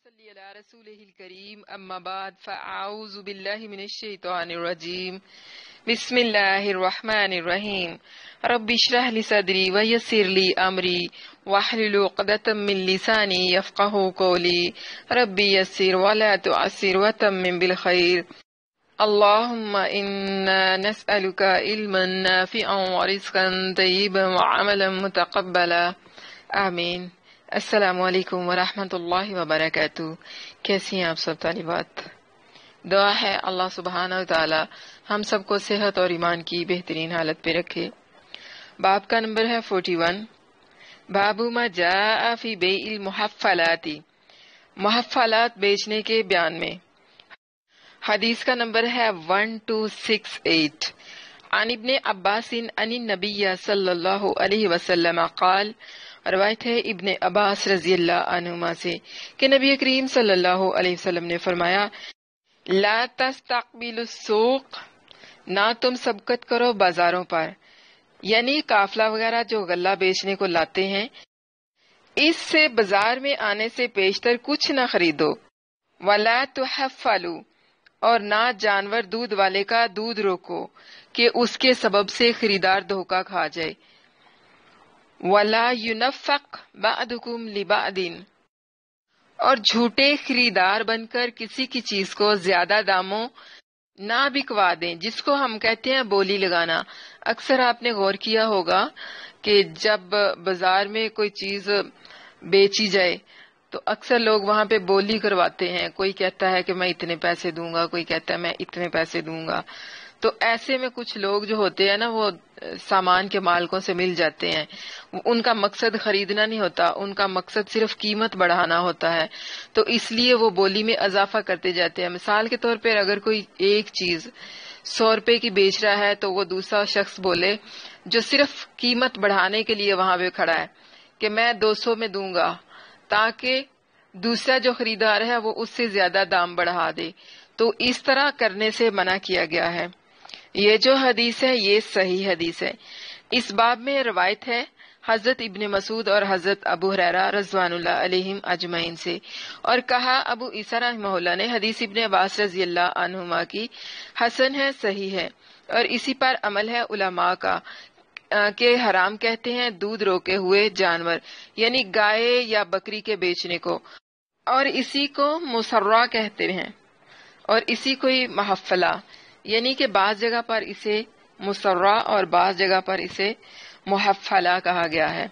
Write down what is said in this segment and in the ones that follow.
صلی علی رسولہ الکریم اما بعد فاعوذ باللہ من الشیطان الرجیم بسم اللہ الرحمن الرحیم رب اشرح لی صدری ویسر لی امری واحلل عقدۃ من لسانی یفقهوا قولی رب یسر ولا تعسر وتمم بالخیر اللهم انا نسألك علما نافعا ورزقا طیبا وعملا متقبلا آمین۔ السلام علیکم ورحمۃ اللہ وبرکاتہ۔ کیسی ہیں آپ سب طالبات؟ دعا ہے اللہ سبحانہ وتعالی ہم سب کو صحت اور ایمان کی بہترین حالت پہ رکھے۔ باب کا نمبر ہے 41۔ باب ما جاء فی بیع المحفلات، محفلات بیچنے کے بیان میں۔ حدیث کا نمبر ہے 1268۔ عن ابن عباس عن النبی صلی اللہ علیہ وسلم قال، روایت ہے ابن عباس رضی اللہ عنہما سے کہ نبی کریم صلی اللہ علیہ وسلم نے فرمایا، لا تستقبلوا السوق، نہ تم سبقت کرو بازاروں پر، یعنی قافلہ وغیرہ جو غلہ بیچنے کو لاتے ہیں، اس سے بازار میں آنے سے پیشتر کچھ نہ خریدو۔ ولا تحفلوا، اور نہ جانور دودھ والے کا دودھ روکو کہ اس کے سبب سے خریدار دھوکہ کھا جائے۔ وَلَا يُنَفَّقْ بَعْضُكُمْ لِبَعْضٍ، اور جھوٹے خریدار بن کر کسی کی چیز کو زیادہ داموں نہ بکوا دیں، جس کو ہم کہتے ہیں بولی لگانا۔ اکثر آپ نے غور کیا ہوگا کہ جب بازار میں کوئی چیز بیچی جائے تو اکثر لوگ وہاں پہ بولی کرواتے ہیں، کوئی کہتا ہے کہ میں اتنے پیسے دوں گا، کوئی کہتا ہے میں اتنے پیسے دوں گا۔ تو ایسے میں کچھ لوگ جو ہوتے ہیں نا، وہ سامان کے مالکوں سے مل جاتے ہیں، ان کا مقصد خریدنا نہیں ہوتا، ان کا مقصد صرف قیمت بڑھانا ہوتا ہے، تو اس لیے وہ بولی میں اضافہ کرتے جاتے ہیں۔ مثال کے طور پر اگر کوئی ایک چیز 100 روپے کی بیچ رہا ہے تو وہ دوسرا شخص بولے جو صرف قیمت بڑھانے کے لیے وہاں پہ کھڑا ہے کہ میں 200 میں دوں گا، تاکہ دوسرا جو خریدار ہے وہ اس سے زیادہ دام بڑھا دے، تو اس طرح کرنے سے منع کیا گیا ہے۔ یہ جو حدیث ہے یہ صحیح حدیث ہے۔ اس باب میں روایت ہے حضرت ابن مسعود اور حضرت ابو ہریرہ رضوان اللہ علیہم اجمعین سے، اور کہا ابو عیسیٰ رحمہ اللہ نے حدیث ابن عباس رضی اللہ عنہما کی حسن ہے، صحیح ہے، اور اسی پر عمل ہے علماء کا کہ حرام کہتے ہیں دودھ روکے ہوئے جانور، یعنی گائے یا بکری کے بیچنے کو، اور اسی کو مسرہ کہتے ہیں، اور اسی کو ہی محفلہ، یعنی کہ بعض جگہ پر اسے مسرہ اور بعض جگہ پر اسے محفلہ کہا گیا ہے۔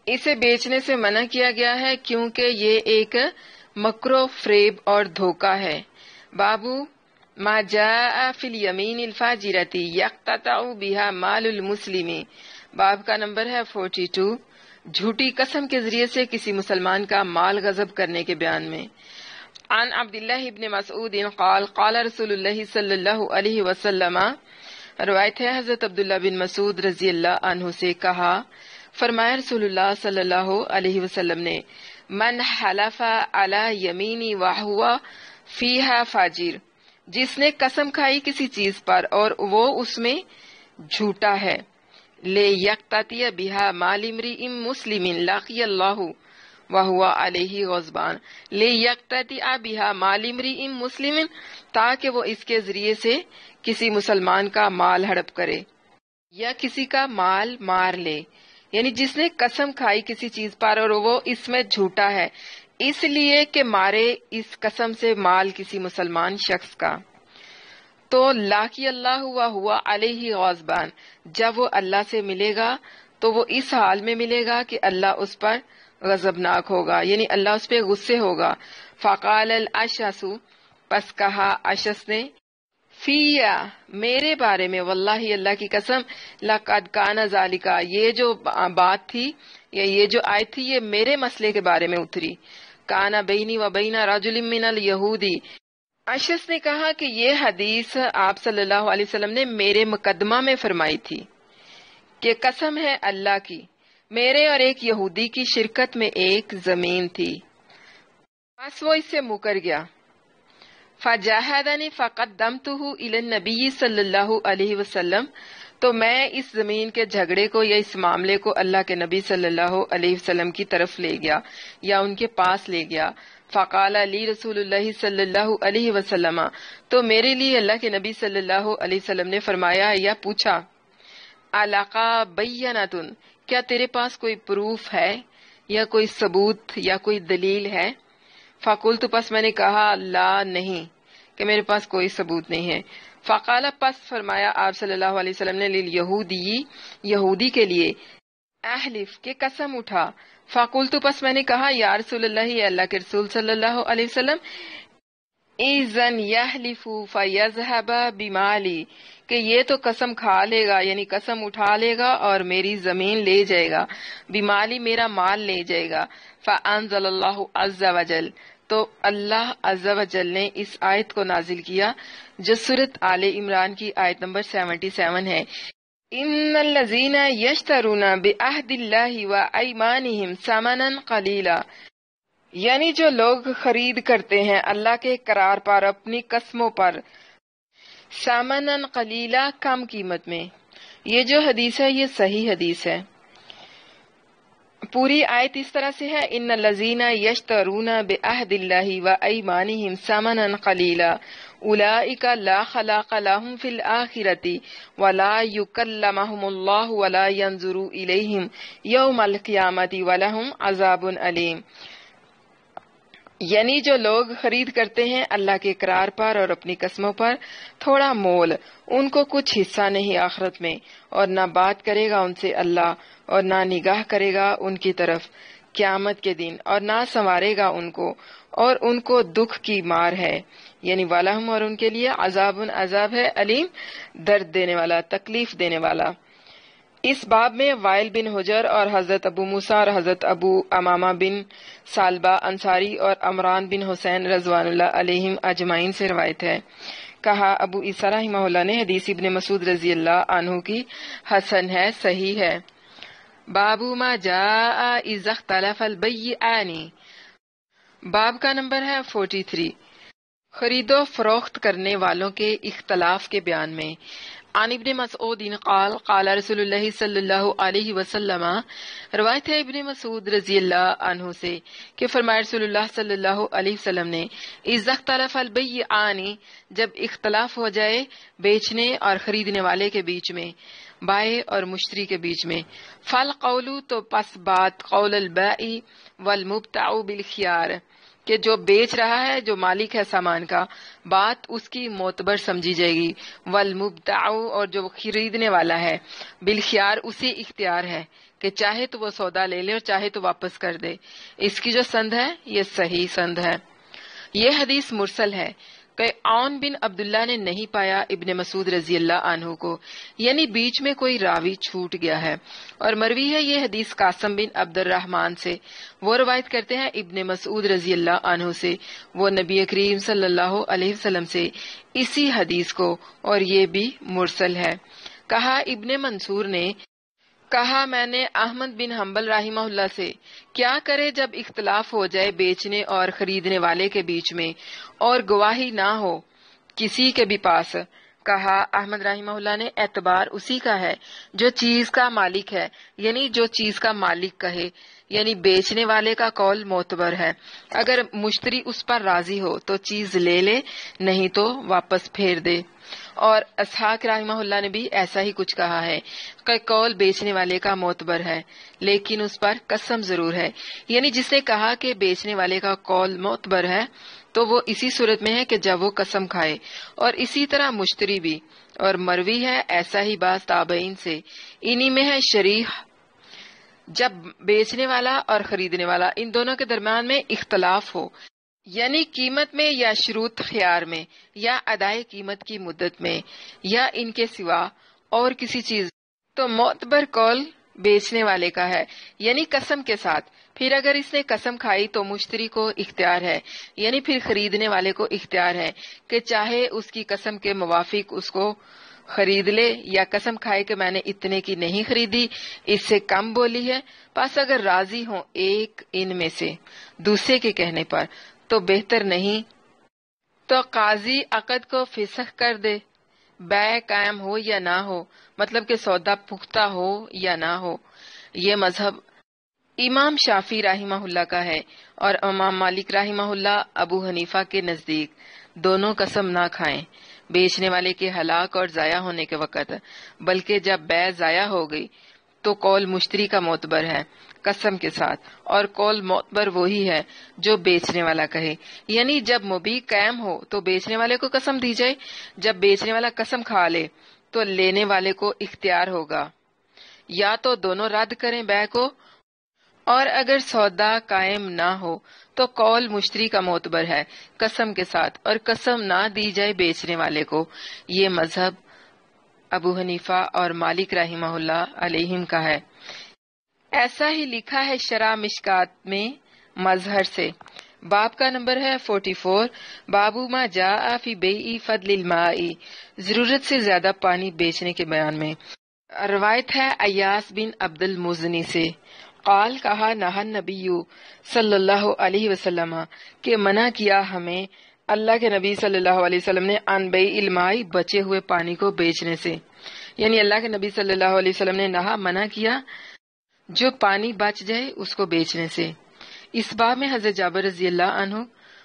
اسے بیچنے سے منع کیا گیا ہے کیونکہ یہ ایک مکر و فریب اور دھوکہ ہے۔ بابو ما جاء فی الیمین الفاجرۃ یقتطع بها مال المسلم، باب کا نمبر ہے 42۔ جھوٹی قسم کے ذریعے سے کسی مسلمان کا مال غصب کرنے کے بیان میں۔ عن عبداللہ ابن مسعود قال قال رسول اللہ صلی اللہ علیہ وسلم، روایت ہے حضرت عبداللہ بن مسعود رضی اللہ عنہ سے، کہا فرمایا رسول اللہ صلی اللہ علیہ وسلم نے، من حلف علی یمینی وہو فیہا فاجر، جس نے قسم کھائی کسی چیز پر اور وہ اس میں جھوٹا ہے، لے یقتطع بہا مال امرئ مسلم لقی اللہ وہو علیہ غضبان، لے یقتطع بہا مال امرئ مسلم، تاکہ وہ اس کے ذریعے سے کسی مسلمان کا مال ہڑپ کرے یا کسی کا مال مار لے، یعنی جس نے قسم کھائی کسی چیز پر اور وہ اس میں جھوٹا ہے، اس لیے کہ مارے اس قسم سے مال کسی مسلمان شخص کا، تو لاقی اللہ وہو علیہ غضبان، جب وہ اللہ سے ملے گا تو وہ اس حال میں ملے گا کہ اللہ اس پر غضبناک ہوگا، یعنی اللہ اس پہ غصے ہوگا۔ فقال الاشعث، پس کہا اشعث نے، فیا، میرے بارے میں، واللہ اللہ کی قسم، لقد کان ذالک، یہ جو بات تھی یا یہ جو آیت تھی یہ میرے مسئلے کے بارے میں اتری، کان بینی و بین رجل من الیہودی، اشعث نے کہا کہ یہ حدیث آپ صلی اللہ علیہ وسلم نے میرے مقدمہ میں فرمائی تھی کہ قسم ہے اللہ کی، میرے اور ایک یہودی کی شرکت میں ایک زمین تھی، بس وہ اس سے مکر گیا۔ فجاہدنی فقدمتہ الی النبی صلی اللہ علیہ وسلم، تو میں اس زمین کے جھگڑے کو یا اس معاملے کو اللہ کے نبی صلی اللہ علیہ وسلم کی طرف لے گیا یا ان کے پاس لے گیا. فقال علی رسول اللہ صلی اللہ علیہ وسلم، تو میرے لیے اللہ کے نبی صلی اللہ علیہ وسلم نے فرمایا یا پوچھا، علاقہ بینتن، کیا تیرے پاس کوئی پروف ہے یا کوئی ثبوت یا کوئی دلیل ہے؟ فقلت، پس میں نے کہا، لا، نہیں، کہ میرے پاس کوئی ثبوت نہیں ہے. فقال، پس فرمایا آپ صلی اللہ علیہ وسلم نے، للیہودی، یہودی کے لیے، احلف، کہ قسم اٹھا. فقلت، پس میں نے کہا، یا رسول اللہ، اللہ کے رسول صلی اللہ علیہ وسلم، اذن یحلف فیذهب بمالی، کہ یہ تو قسم کھا لے گا، یعنی قسم اٹھا لے گا اور میری زمین لے جائے گا، بمالی، میرا مال لے جائے گا. فانزل اللہ عز وجل، تو اللہ عز وجل نے اس آیت کو نازل کیا جو سورۃ آل عمران کی آیت نمبر 77 ہے. ان الذین یشترون بعہد اللہ وایمانہم ثمنا قلیلا، یعنی جو لوگ خرید کرتے ہیں اللہ کے قرار پر اپنی قسموں پر، ثمنا قلیلا، کم قیمت میں. یہ جو حدیث ہے یہ صحیح حدیث ہے. پوری آیت اس طرح سے ہے، ان الذین یشترون بعہد اللہ وایمانہم ثمنا قلیلا اولئک لا خلاق لهم فی الآخرۃ ولا یکلمہم اللہ ولا ینظر الیہم یوم القیامۃ ولہم عذاب علیم. یعنی جو لوگ خرید کرتے ہیں اللہ کے اقرار پر اور اپنی قسموں پر تھوڑا مول، ان کو کچھ حصہ نہیں آخرت میں، اور نہ بات کرے گا ان سے اللہ، اور نہ نگاہ کرے گا ان کی طرف قیامت کے دن، اور نہ سنوارے گا ان کو، اور ان کو دکھ کی مار ہے، یعنی والہم، اور ان کے لیے عذاب، عذاب ہے، علیم، درد دینے والا، تکلیف دینے والا. اس باب میں وائل بن حجر اور حضرت ابو موسیٰ اور حضرت ابو امامہ بن سالبہ انصاری اور عمران بن حسین رضوان اللہ علیہم اجمعین سے روایت ہے. کہا ابو عیسیٰ رحمہ اللہ نے، حدیث ابن مسعود رضی اللہ عنہ کی حسن ہے، صحیح ہے. باب ما جاء اذا اختلف البیعان، باب کا نمبر ہے 43، خرید و فروخت کرنے والوں کے اختلاف کے بیان میں. عن ابن مسعود قال قال رسول اللہ صلی اللہ علیہ وسلم، روایت ہے ابن مسعود رضی اللہ عنہ سے کہ فرمایا رسول اللہ صلی اللہ علیہ وسلم نے، اذا اختلف البیعان، جب اختلاف ہو جائے بیچنے اور خریدنے والے کے بیچ میں، بائع اور مشتری کے بیچ میں، فالقول، تو پس بات، قول البائع والمبتاع بالخیار، کہ جو بیچ رہا ہے، جو مالک ہے سامان کا، بات اس کی معتبر سمجھی جائے گی، والمبتاع، اور جو خریدنے والا ہے، بالخیار، اسی اختیار ہے کہ چاہے تو وہ سودا لے لے اور چاہے تو واپس کر دے. اس کی جو سند ہے یہ صحیح سند ہے. یہ حدیث مرسل ہے کہ عون بن عبداللہ نے نہیں پایا ابن مسعود رضی اللہ عنہ کو، یعنی بیچ میں کوئی راوی چھوٹ گیا ہے. اور مروی ہے یہ حدیث قاسم بن عبد الرحمن سے، وہ روایت کرتے ہیں ابن مسعود رضی اللہ عنہ سے، وہ نبی کریم صلی اللہ علیہ وسلم سے اسی حدیث کو، اور یہ بھی مرسل ہے. کہا ابن منصور نے، کہا میں نے احمد بن حنبل رحمہ اللہ سے، کیا کرے جب اختلاف ہو جائے بیچنے اور خریدنے والے کے بیچ میں اور گواہی نہ ہو کسی کے بھی پاس؟ کہا احمد رحمہ اللہ نے، اعتبار اسی کا ہے جو چیز کا مالک ہے، یعنی جو چیز کا مالک کہے، یعنی بیچنے والے کا قول معتبر ہے. اگر مشتری اس پر راضی ہو تو چیز لے لے، نہیں تو واپس پھیر دے. اور اسحاق رحمہ اللہ نے بھی ایسا ہی کچھ کہا ہے کہ قول بیچنے والے کا معتبر ہے لیکن اس پر قسم ضرور ہے، یعنی جس نے کہا کہ بیچنے والے کا قول معتبر ہے تو وہ اسی صورت میں ہے کہ جب وہ قسم کھائے، اور اسی طرح مشتری بھی. اور مروی ہے ایسا ہی بعض تابعین سے، انہی میں ہے شریح، جب بیچنے والا اور خریدنے والا ان دونوں کے درمیان میں اختلاف ہو، یعنی قیمت میں یا شروط خیار میں یا ادائے قیمت کی مدت میں یا ان کے سوا اور کسی چیز، تو معتبر قول بیچنے والے کا ہے، یعنی قسم کے ساتھ. پھر اگر اس نے قسم کھائی تو مشتری کو اختیار ہے، یعنی پھر خریدنے والے کو اختیار ہے کہ چاہے اس کی قسم کے موافق اس کو خرید لے، یا قسم کھائے کہ میں نے اتنے کی نہیں خریدی، اس سے کم بولی ہے. پس اگر راضی ہوں ایک ان میں سے دوسرے کے کہنے پر تو بہتر نہیں تو قاضی عقد کو فسخ کر دے، بے قائم ہو یا نہ ہو، مطلب کہ سودا پختہ ہو یا نہ ہو۔ یہ مذہب امام شافی رحمہ اللہ کا ہے، اور امام مالک رحمہ اللہ ابو حنیفہ کے نزدیک دونوں قسم نہ کھائیں بیچنے والے کے ہلاک اور ضائع ہونے کے وقت، بلکہ جب بیع ضائع ہو گئی تو قول مشتری کا معتبر ہے قسم کے ساتھ، اور قول معتبر وہی ہے جو بیچنے والا کہے، یعنی جب مبیع قائم ہو تو بیچنے والے کو قسم دی جائے، جب بیچنے والا قسم کھا لے تو لینے والے کو اختیار ہوگا یا تو دونوں رد کریں بیع کو، اور اگر سودا قائم نہ ہو تو قول مشتری کا معتبر ہے قسم کے ساتھ، اور قسم نہ دی جائے بیچنے والے کو۔ یہ مذہب ابو حنیفہ اور مالک رحمہ اللہ علیہم کا ہے۔ ایسا ہی لکھا ہے شرح مشکات میں مظہر سے۔ باب کا نمبر ہے 44، بابو ما جاء فی بیع فضل الماء، ضرورت سے زیادہ پانی بیچنے کے بیان میں۔ روایت ہے ایاس بن عبد المزنی سے، قال کہا نہا نبی صلی اللہ علیہ وسلم، کہ منع کیا ہمیں اللہ کے نبی صلی اللہ علیہ وسلم نے عن بیع الماء، بچے ہوئے پانی کو بیچنے سے، یعنی اللہ کے نبی صلی اللہ علیہ وسلم نے نہا منع کیا جو پانی بچ جائے اس کو بیچنے سے۔ اس باب میں حضرت جابر رضی اللہ عنہ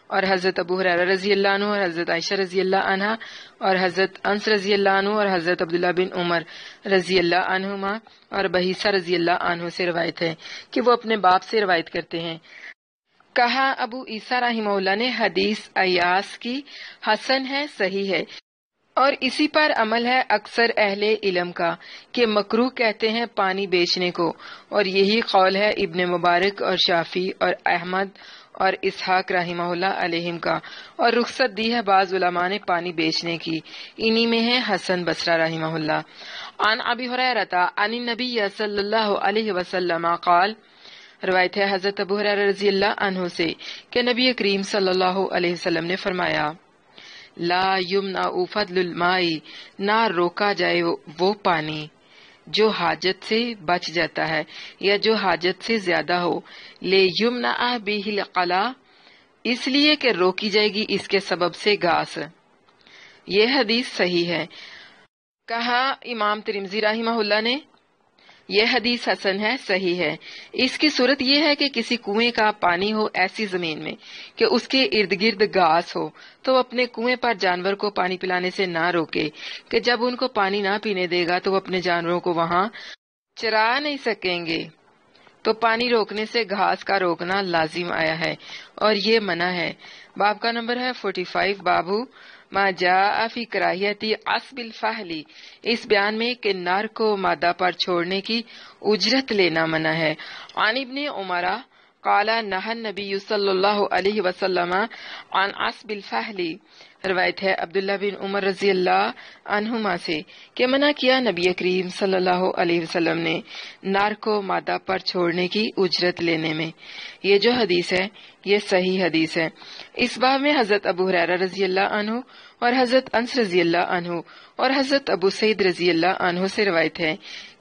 اور حضرت ابو ہریرہ رضی اللہ عنہ اور حضرت عائشہ رضی اللہ عنہا اور حضرت انس رضی اللہ عنہ اور حضرت عبداللہ بن عمر رضی اللہ عنہما اور بحیسہ رضی اللہ عنہ سے روایت ہے کہ وہ اپنے باپ سے روایت کرتے ہیں۔ کہا ابو عیسیٰ رحمہ اللہ نے حدیث ایاس کی حسن ہے، صحیح ہے، اور اسی پر عمل ہے اکثر اہل علم کا کہ مکروہ کہتے ہیں پانی بیچنے کو، اور یہی قول ہے ابن مبارک اور شافی اور احمد اور اسحاق رحمہ اللہ علیہم کا، اور رخصت دی ہے بعض علماء نے پانی بیچنے کی، انہی میں ہے حسن بصری رحمہ اللہ۔ عن ابی ہریرہ عن النبی صلی اللہ علیہ وسلم قال، روایت ہے حضرت ابو ہریرہ رضی اللہ عنہ سے کہ نبی کریم صلی اللہ علیہ وسلم نے فرمایا، لا یمنع فضل الماء، نہ روکا جائے وہ پانی جو حاجت سے بچ جاتا ہے یا جو حاجت سے زیادہ ہو، لے یمنع بہ القلا، اس لیے کہ روکی جائے گی اس کے سبب سے گھاس۔ یہ حدیث صحیح ہے۔ کہا امام ترمذی رحمہ اللہ نے یہ حدیث حسن ہے، صحیح ہے۔ اس کی صورت یہ ہے کہ کسی کنویں کا پانی ہو ایسی زمین میں کہ اس کے ارد گرد گھاس ہو، تو اپنے کنویں پر جانور کو پانی پلانے سے نہ روکے، کہ جب ان کو پانی نہ پینے دے گا تو وہ اپنے جانوروں کو وہاں چرا نہیں سکیں گے، تو پانی روکنے سے گھاس کا روکنا لازم آیا ہے، اور یہ منع ہے۔ باب کا نمبر ہے 45، بابو ما جاء فی کراہیت عصب الفحل، اس بیان میں کہ نر کو مادہ پر چھوڑنے کی اجرت لینا منع ہے۔ عن ابن عمر قال نہى النبی صلی اللہ علیہ وسلم عن عصب الفحل، روایت ہے عبداللہ بن عمر رضی اللہ عنہما سے کہ منع کیا نبی کریم صلی اللہ علیہ وسلم نے نر کو مادہ پر چھوڑنے کی اجرت لینے میں۔ یہ جو حدیث ہے یہ صحیح حدیث ہے۔ اس باب میں حضرت ابو ہریرہ رضی اللہ عنہ اور حضرت انس رضی اللہ عنہ اور حضرت ابو سعید رضی اللہ عنہ سے روایت ہے۔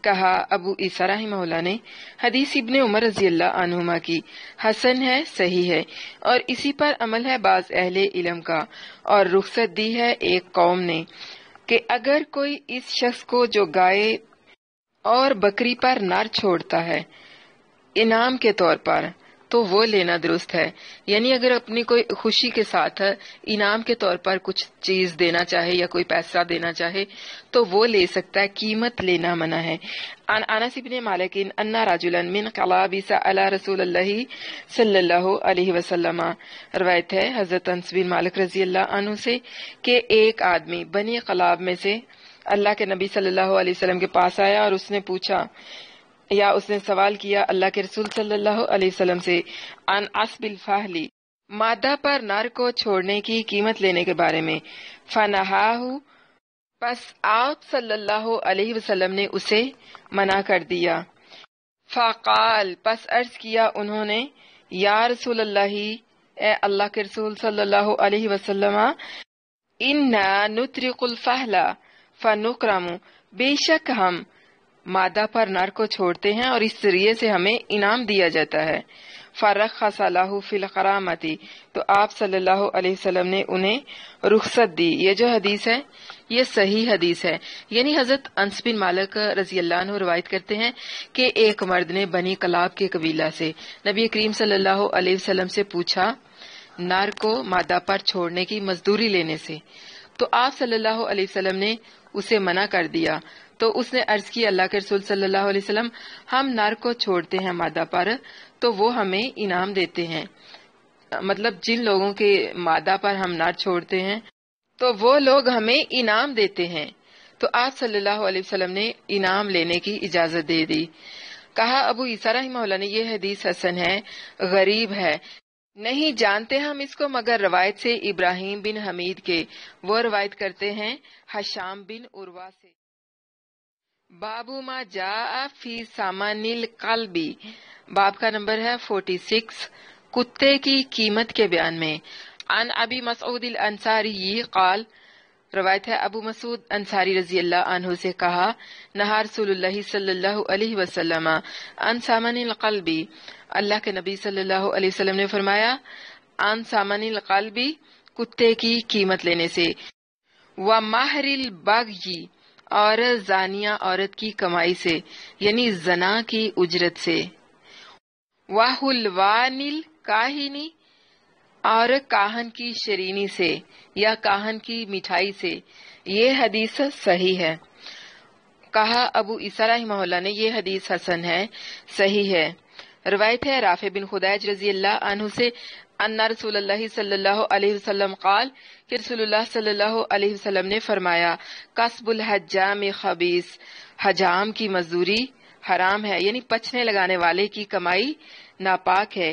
کہا ابو عیسیٰ رحمہ اللہ نے حدیث ابن عمر رضی اللہ عنہما کی حسن ہے، صحیح ہے، اور اسی پر عمل ہے بعض اہل علم کا، اور رخصت دی ہے ایک قوم نے کہ اگر کوئی اس شخص کو جو گائے اور بکری پر نر چھوڑتا ہے انعام کے طور پر تو وہ لینا درست ہے، یعنی اگر اپنی کوئی خوشی کے ساتھ انعام کے طور پر کچھ چیز دینا چاہے یا کوئی پیسہ دینا چاہے تو وہ لے سکتا ہے، قیمت لینا منع ہے۔ عن انس بن مالک ان رجلا من قلابس علی رسول اللہ صلی اللہ علیہ وسلم، روایت ہے حضرت انس بن مالک رضی اللہ عنہ سے کہ ایک آدمی بنی قلاب میں سے اللہ کے نبی صلی اللہ علیہ وسلم کے پاس آیا اور اس نے پوچھا یا اس نے سوال کیا اللہ کے رسول صلی اللہ علیہ وسلم سے عن عصب الفحل، مادہ پر نر کو چھوڑنے کی قیمت لینے کے بارے میں۔ فنہاہ، پس آپ صلی اللہ علیہ وسلم نے اسے منع کر دیا۔ فقال، پس عرض کیا انہوں نے یا رسول اللہ، اے اللہ کے رسول صلی اللہ علیہ وسلم، انا نطرق الفحل فنکرم، بے شک ہم مادہ پر نر کو چھوڑتے ہیں اور اس ذریعے سے ہمیں انعام دیا جاتا ہے۔ فرخص لہ فی القرامتی، تو آپ صلی اللہ علیہ وسلم نے انہیں رخصت دی۔ یہ جو حدیث ہے یہ صحیح حدیث ہے، یعنی حضرت انس بن مالک رضی اللہ عنہ روایت کرتے ہیں کہ ایک مرد نے بنی کلاب کے قبیلہ سے نبی کریم صلی اللہ علیہ وسلم سے پوچھا نر کو مادہ پر چھوڑنے کی مزدوری لینے سے، تو آپ صلی اللہ علیہ وسلم نے اسے منع کر دیا۔ تو اس نے عرض کی اللہ کے رسول صلی اللہ علیہ وسلم، ہم نر کو چھوڑتے ہیں مادہ پر تو وہ ہمیں انعام دیتے ہیں، مطلب جن لوگوں کے مادہ پر ہم نر چھوڑتے ہیں تو وہ لوگ ہمیں انعام دیتے ہیں۔ تو آپ صلی اللہ علیہ وسلم نے انعام لینے کی اجازت دے دی۔ کہا ابو عیسیٰ رحمہ اللہ نے یہ حدیث حسن ہے، غریب ہے، نہیں جانتے ہم اس کو مگر روایت سے ابراہیم بن حمید کے، وہ روایت کرتے ہیں حشام بن عروہ سے۔ بابو ما جاء فی ثمن القلب، باب کا نمبر ہے 46، کتے کی قیمت کے بیان میں۔ عن ابی مسعود الانصاری قال، روایت ہے ابو مسعود انصاری رضی اللہ عنہ سے کہا، نہا رسول اللہ صلی اللہ علیہ وسلم عن ثمن القلب، اللہ کے نبی صلی اللہ علیہ وسلم نے فرمایا عن ثمن القلب، کتے کی قیمت لینے سے، ومہر البغی، اور زانیہ عورت کی کمائی سے یعنی زنا کی اجرت سے، وحلوان الکاہنی، اور کاہن کی شرینی سے یا کاہن کی مٹھائی سے۔ یہ حدیث صحیح ہے۔ کہا ابو عیسیٰ رحمہ اللہ نے یہ حدیث حسن ہے، صحیح ہے۔ روایت ہے رافع بن خدیج رضی اللہ عنہ سے ان رسول اللہ صلی اللہ علیہ وسلم قال، کہ رسول اللہ صلی اللہ علیہ وسلم نے فرمایا کسب الحجام خبیث، حجام کی مزدوری حرام ہے، یعنی پچھنے لگانے والے کی کمائی ناپاک ہے۔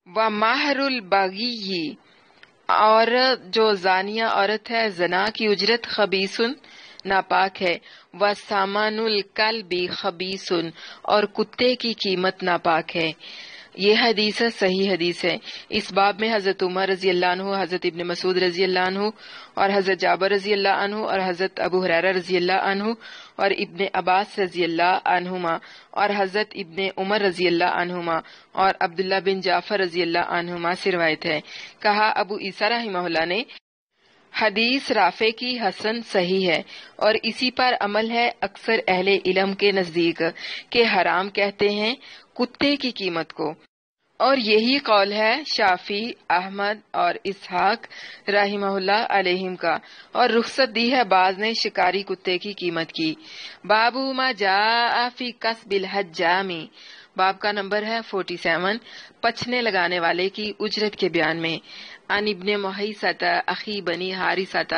ومہر البغی، اور جو زانیہ عورت ہے زنا کی اجرت خبیثن ناپاک ہے۔ وثمن الکلب خبیثن، اور کتے کی قیمت ناپاک ہے۔ یہ حدیث صحیح حدیث ہے۔ اس باب میں حضرت عمر رضی اللہ عنہ، حضرت ابن مسعود رضی اللہ عنہ، اور حضرت جابر رضی اللہ عنہ، اور حضرت ابو ہریرہ رضی اللہ عنہ، اور ابن عباس رضی اللہ عنہما، اور حضرت ابن عمر رضی اللہ عنہما، اور عبداللہ بن جعفر رضی اللہ عنہما سے روایت ہے۔ کہا ابو عیسیٰ رحمہ اللہ نے حدیث رافع کی حسن صحیح ہے، اور اسی پر عمل ہے اکثر اہل علم کے نزدیک کہ حرام کہتے ہیں کتے کی قیمت کو، اور یہی قول ہے شافعی، احمد اور اسحاق رحمہ اللہ علیہم کا، اور رخصت دی ہے بعض نے شکاری کتے کی قیمت کی۔ بابو ما جاء فی کسب الحجام، باب کا نمبر ہے 47، پچھنے لگانے والے کی اجرت کے بیان میں۔ عن ابن محیصۃ اخی بنی حارثۃ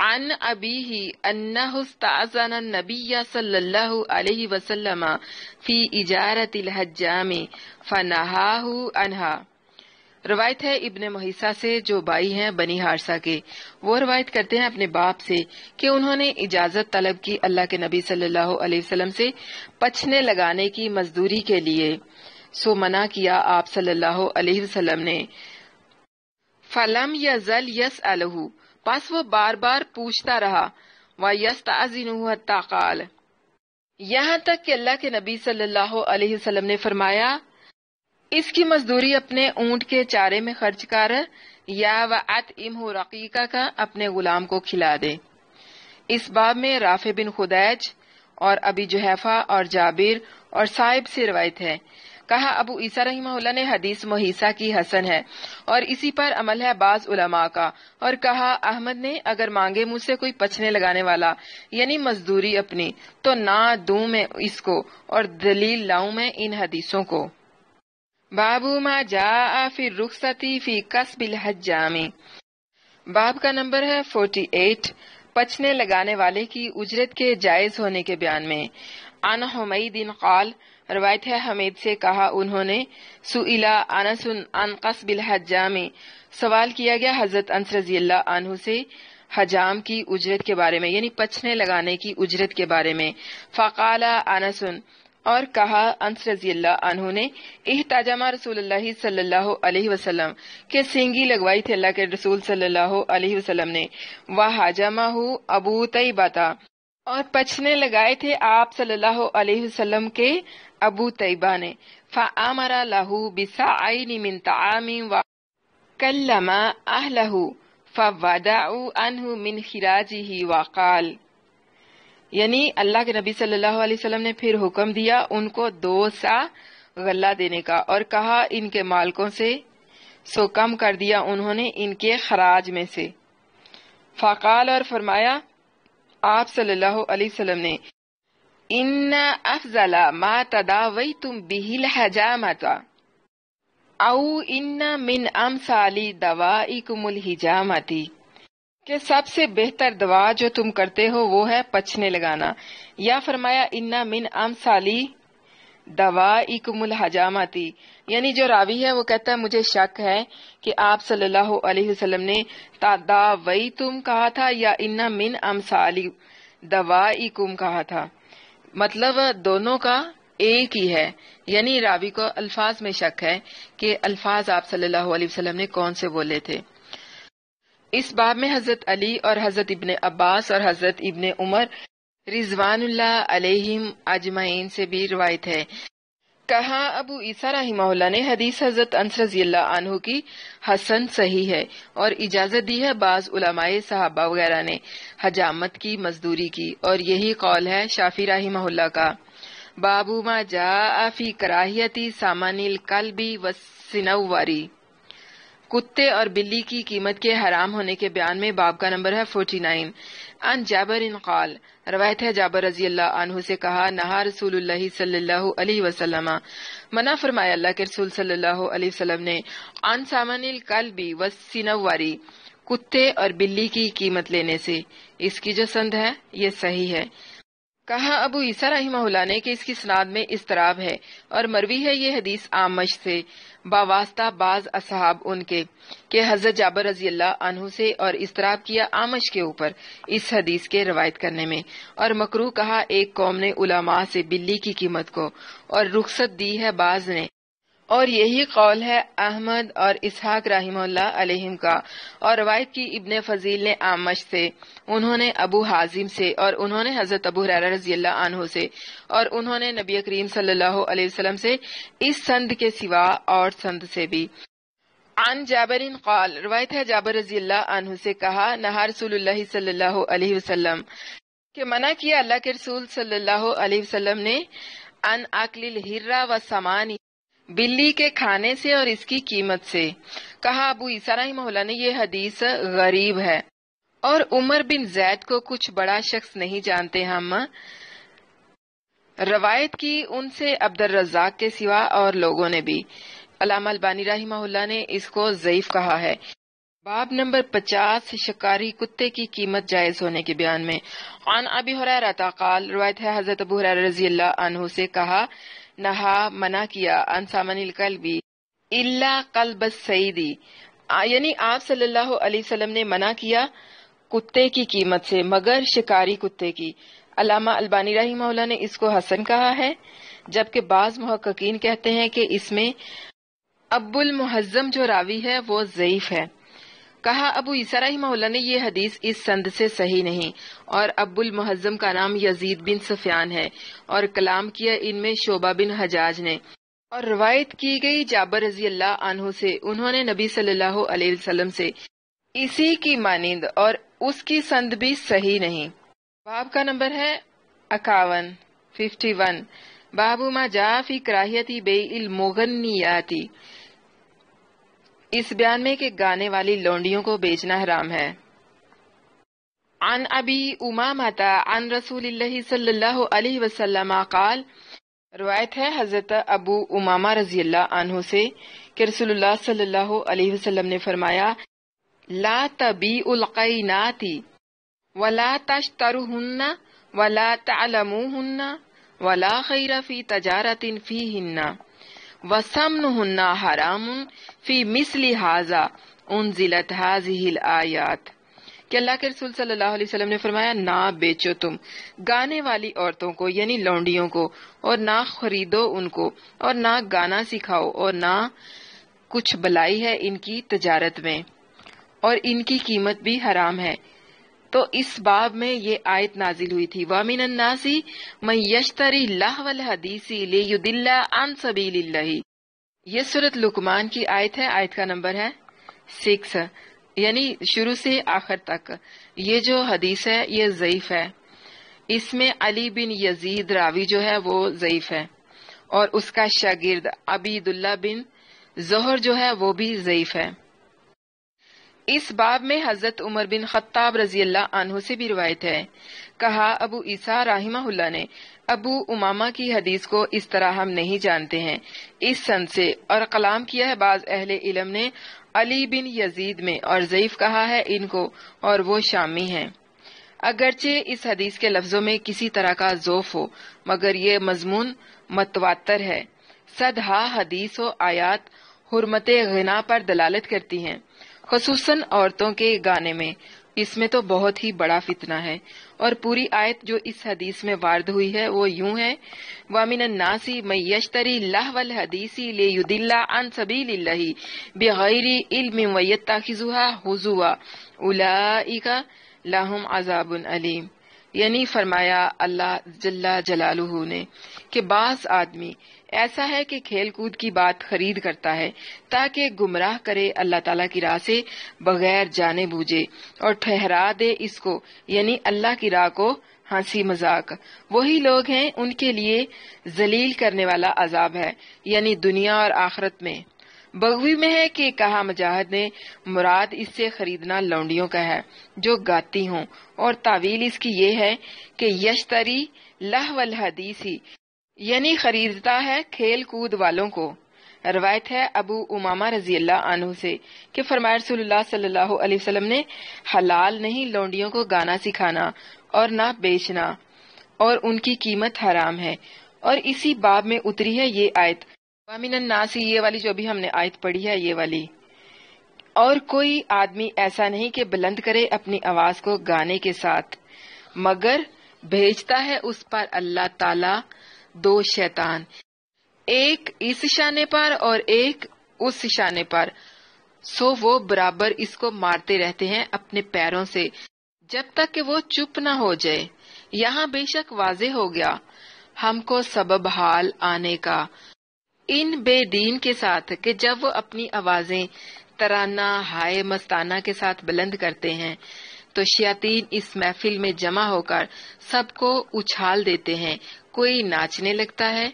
عن ابیہ انہ استأذن النبی صلی اللہ علیہ وسلم فی اجارت الحجام فنہاہ عنہا، روایت ہے ابن محیصہ سے جو بائی ہیں بنی حارثہ کے، وہ روایت کرتے ہیں اپنے باپ سے کہ انہوں نے اجازت طلب کی اللہ کے نبی صلی اللہ علیہ وسلم سے پچھنے لگانے کی مزدوری کے لیے، سو منع کیا آپ صلی اللہ علیہ وسلم نے۔ فلم یزل یسألہ، پس وہ بار بار پوچھتا رہا، وَيَسْتَأْذِنُهُ حَتَّى قَالَ، یہاں تک کہ اللہ کے نبی صلی اللہ علیہ وسلم نے فرمایا اس کی مزدوری اپنے اونٹ کے چارے میں خرچ کر، یا وَأَطْعِمْهُ رَقِيقَكَ، اپنے غلام کو کھلا دے۔ اس باب میں رافع بن خدیج اور ابی جحیفہ اور جابر اور صاحب سے روایت ہے۔ کہا ابو عیسیٰ رحمہ اللہ نے حدیث محیصہ کی حسن ہے، اور اسی پر عمل ہے بعض علماء کا، اور کہا احمد نے اگر مانگے مجھ سے کوئی پچھنے لگانے والا یعنی مزدوری اپنی تو نہ دوں میں اس کو، اور دلیل لاؤں میں ان حدیثوں کو۔ بابو ما جاء فی الرخصۃ فی کسب الحجام، باب کا نمبر ہے 48، پچھنے لگانے والے کی اجرت کے جائز ہونے کے بیان میں۔ عن حمید قال، روایت ہے حمید سے کہا انہوں نے سئل انس عن قصب الحجام، سوال کیا گیا حضرت انس رضی اللہ عنہ سے حجام کی اجرت کے بارے میں، یعنی پچھنے لگانے کی اجرت کے بارے میں۔ فقال انس، اور کہا انس رضی اللہ عنہ نے احتجم رسول اللہ صلی اللہ علیہ وسلم، کہ سینگی لگوائی تھی اللہ کے رسول صلی اللہ علیہ وسلم نے، وحجمہ ابو طیبہ، اور پچھنے لگائے تھے آپ صلی اللہ علیہ وسلم کے ابو طیبہ نے، فَأَمَرَ لَهُ بِسَاعَيْنِ مِنْ طَعَامٍ وَكَلَّمَ أَهْلَهُ فَوَدَعُوا عَنْهُ مِنْ خِرَاجِهِ وَقَالَ، یعنی اللہ کے نبی صلی اللہ علیہ وسلم نے پھر حکم دیا ان کو 2 سا غلہ دینے کا، اور کہا ان کے مالکوں سے، سو کم کر دیا انہوں نے ان کے خراج میں سے۔ فقال، اور فرمایا آپ صلی اللہ علیہ وسلم نے، ان افضل ما تداویتم به الحجامۃ او ان من امثال دوائکم الحجامۃ، کہ سب سے بہتر دوا جو تم کرتے ہو وہ ہے پچھنے لگانا، یا فرمایا ان من امثال دوائکم الحجامۃ، یعنی جو راوی ہے وہ کہتا ہے مجھے شک ہے کہ آپ صلی اللہ علیہ وسلم نے تداویتم کہا تھا یا ان من امثال دوائکم کہا تھا، مطلب دونوں کا ایک ہی ہے، یعنی راوی کو الفاظ میں شک ہے کہ الفاظ آپ صلی اللہ علیہ وسلم نے کون سے بولے تھے۔ اس باب میں حضرت علی اور حضرت ابن عباس اور حضرت ابن عمر رضوان اللہ علیہم اجمعین سے بھی روایت ہے۔ کہا ابو عیسیٰ رحمہ اللہ نے حدیث حضرت انس رضی اللہ عنہ کی حسن صحیح ہے، اور اجازت دی ہے بعض علماء صحابہ وغیرہ نے حجامت کی مزدوری کی، اور یہی قول ہے شافعی رحمہ اللہ کا۔ باب ما جاء فی کراہیت سامان الکلب والصنوار، کتے اور بلی کی قیمت کے حرام ہونے کے بیان میں باب کا نمبر ہے 49۔ ان جابر قال، روایت ہے جابر رضی اللہ عنہ سے کہا، نہا رسول اللہ صلی اللہ علیہ وسلم، منع فرمایا اللہ کے رسول صلی اللہ علیہ وسلم نے، ان سامان الکلب والصنوار، کتے اور بلی کی قیمت لینے سے۔ اس کی جو سند ہے یہ صحیح ہے۔ کہا ابو عیسیٰ رحمہ اللہ نے کہ اس کی سناد میں اضطراب ہے، اور مروی ہے یہ حدیث آمش سے باواسطہ بعض اصحاب ان کے، کہ حضرت جابر رضی اللہ عنہ سے، اور اضطراب کیا آمش کے اوپر اس حدیث کے روایت کرنے میں، اور مکروہ کہا ایک قوم نے علماء سے بلی کی قیمت کو، اور رخصت دی ہے بعض نے، اور یہی قول ہے احمد اور اسحاق رحمہ اللہ علیہم کا، اور روایت کی ابن فضیل نے آمش سے، انہوں نے ابو حازم سے، اور انہوں نے حضرت ابو ہریرہ رضی اللہ عنہ سے، اور انہوں نے نبی کریم صلی اللہ علیہ وسلم سے اس سند کے سوا اور سند سے بھی۔ عن جابر قال، روایت ہے جابر رضی اللہ عنہ سے کہا، نہا رسول اللہ صلی اللہ علیہ وسلم، کہ منع کیا اللہ کے رسول صلی اللہ علیہ وسلم نے، ان اکل الحرہ و سمانی، بلی کے کھانے سے اور اس کی قیمت سے۔ کہا ابو عیسیٰ رحمہ اللہ نے یہ حدیث غریب ہے، اور عمر بن زید کو کچھ بڑا شخص نہیں جانتے ہم، روایت کی ان سے عبد الرزاق کے سوا اور لوگوں نے بھی۔ علامہ البانی رحمہ اللہ نے اس کو ضعیف کہا ہے۔ باب نمبر 50، شکاری کتے کی قیمت جائز ہونے کے بیان میں۔ عن ابی ہریرہ قال، روایت ہے حضرت ابو ہریرہ رضی اللہ عنہ سے کہا، نہا منع کیا، ان سامن الکلب الا قلب الصید، یعنی آپ صلی اللہ علیہ وسلم نے منع کیا کتے کی قیمت سے مگر شکاری کتے کی۔ علامہ البانی رحمہ اللہ نے اس کو حسن کہا ہے، جبکہ بعض محققین کہتے ہیں کہ اس میں ابو المحزم جو راوی ہے وہ ضعیف ہے۔ کہا ابو عیسیٰ رحمہ اللہ نے یہ حدیث اس سند سے صحیح نہیں، اور ابو المحزم کا نام یزید بن سفیان ہے، اور کلام کیا ان میں شعبہ بن حجاج نے، اور روایت کی گئی جابر رضی اللہ عنہ سے، انہوں نے نبی صلی اللہ علیہ وسلم سے اسی کی مانند، اور اس کی سند بھی صحیح نہیں۔ باب کا نمبر ہے 51۔ باب ما جاء فی کراہیت بیع المغنیات، اس بیان میں کہ گانے والی لونڈیوں کو بیچنا حرام ہے۔ عن ابی امامۃ عن رسول اللہ صلی اللہ علیہ وسلم قال، روایت ہے حضرت ابو امامہ رضی اللہ عنہ سے کہ رسول اللہ صلی اللہ علیہ وسلم نے فرمایا، لا تبیعوا القینات ولا تشتروہن ولا تعلموہن ولا خیر فی تجارت فیہن وثمنہن حرام فی مثل ھذا انزلت ھذہ الآیات، کہ اللہ کے رسول صلی اللہ علیہ وسلم نے فرمایا، نہ بیچو تم گانے والی عورتوں کو یعنی لونڈیوں کو، اور نہ خریدو ان کو، اور نہ گانا سکھاؤ، اور نہ کچھ بلائی ہے ان کی تجارت میں، اور ان کی قیمت بھی حرام ہے۔ تو اس باب میں یہ آیت نازل ہوئی تھی، وَمِنَ النَّاسِ مَن يَشْتَرِي لَهْوَ الْحَدِيثِ لِيُضِلَّ عَن سَبِيلِ اللَّهِ۔ یہ سورۃ لقمان کی آیت ہے، آیت کا نمبر ہے 6، یعنی شروع سے آخر تک۔ یہ جو حدیث ہے یہ ضعیف ہے، اس میں علی بن یزید راوی جو ہے وہ ضعیف ہے، اور اس کا شاگرد عبید اللہ بن زہر جو ہے وہ بھی ضعیف ہے۔ اس باب میں حضرت عمر بن خطاب رضی اللہ عنہ سے بھی روایت ہے، کہا ابو عیسیٰ رحمہ اللہ نے ابو امامہ کی حدیث کو اس طرح ہم نہیں جانتے ہیں اس سند سے، اور کلام کیا ہے بعض اہل علم نے علی بن یزید میں، اور ضعیف کہا ہے ان کو، اور وہ شامی ہیں۔ اگرچہ اس حدیث کے لفظوں میں کسی طرح کا ضعف ہو، مگر یہ مضمون متواتر ہے۔ صدہا حدیث و آیات حرمت غنا پر دلالت کرتی ہیں، خصوصاً عورتوں کے گانے میں۔ اس میں تو بہت ہی بڑا فتنہ ہے، اور پوری آیت جو اس حدیث میں وارد ہوئی ہے وہ یوں ہے، وَمِنَ النَّاسِ مَن يَشْتَرِي لَهْوَ الْحَدِيثِ لِيُضِلَّ عَن سَبِيلِ اللَّهِ بِغَيْرِ عِلْمٍ وَيَتَّخِذُهَا هُزُوًا أُولَئِكَ لَهُمْ عَذَابٌ أَلِيمٌ۔ یعنی فرمایا اللہ جل جلالہ نے کہ بعض آدمی ایسا ہے کہ کھیل کود کی بات خرید کرتا ہے تاکہ گمراہ کرے اللہ تعالیٰ کی راہ سے بغیر جانے بوجھے، اور ٹھہرا دے اس کو یعنی اللہ کی راہ کو ہنسی مذاق۔ وہی لوگ ہیں ان کے لیے ذلیل کرنے والا عذاب ہے، یعنی دنیا اور آخرت میں۔ بغوی میں ہے کہ کہا مجاہد نے مراد اس سے خریدنا لونڈیوں کا ہے جو گاتی ہوں، اور تعویل اس کی یہ ہے کہ یشتری لہو الحدیثی یعنی خریدتا ہے کھیل کود والوں کو۔ روایت ہے ابو امامہ رضی اللہ عنہ سے کہ فرمایا رسول اللہ صلی اللہ علیہ وسلم نے، حلال نہیں لونڈیوں کو گانا سکھانا اور نہ بیچنا، اور ان کی قیمت حرام ہے۔ اور اسی باب میں اتری ہے یہ آیت، وَمِنَ النَّاسِ، یہ والی جو ابھی ہم نے آیت پڑھی ہے یہ والی، اور کوئی آدمی ایسا نہیں کہ بلند کرے اپنی آواز کو گانے کے ساتھ، مگر بھیجتا ہے اس پر اللہ تعالی دو شیطان، ایک اس شانے پر اور ایک اس شانے پر، سو وہ برابر اس کو مارتے رہتے ہیں اپنے پیروں سے جب تک کہ وہ چپ نہ ہو جائے۔ یہاں بے شک واضح ہو گیا ہم کو سبب حال آنے کا ان بے دین کے ساتھ کہ جب وہ اپنی آوازیں ترانہ ہائے مستانہ کے ساتھ بلند کرتے ہیں تو شیاطین اس محفل میں جمع ہو کر سب کو اچھال دیتے ہیں، کوئی ناچنے لگتا ہے،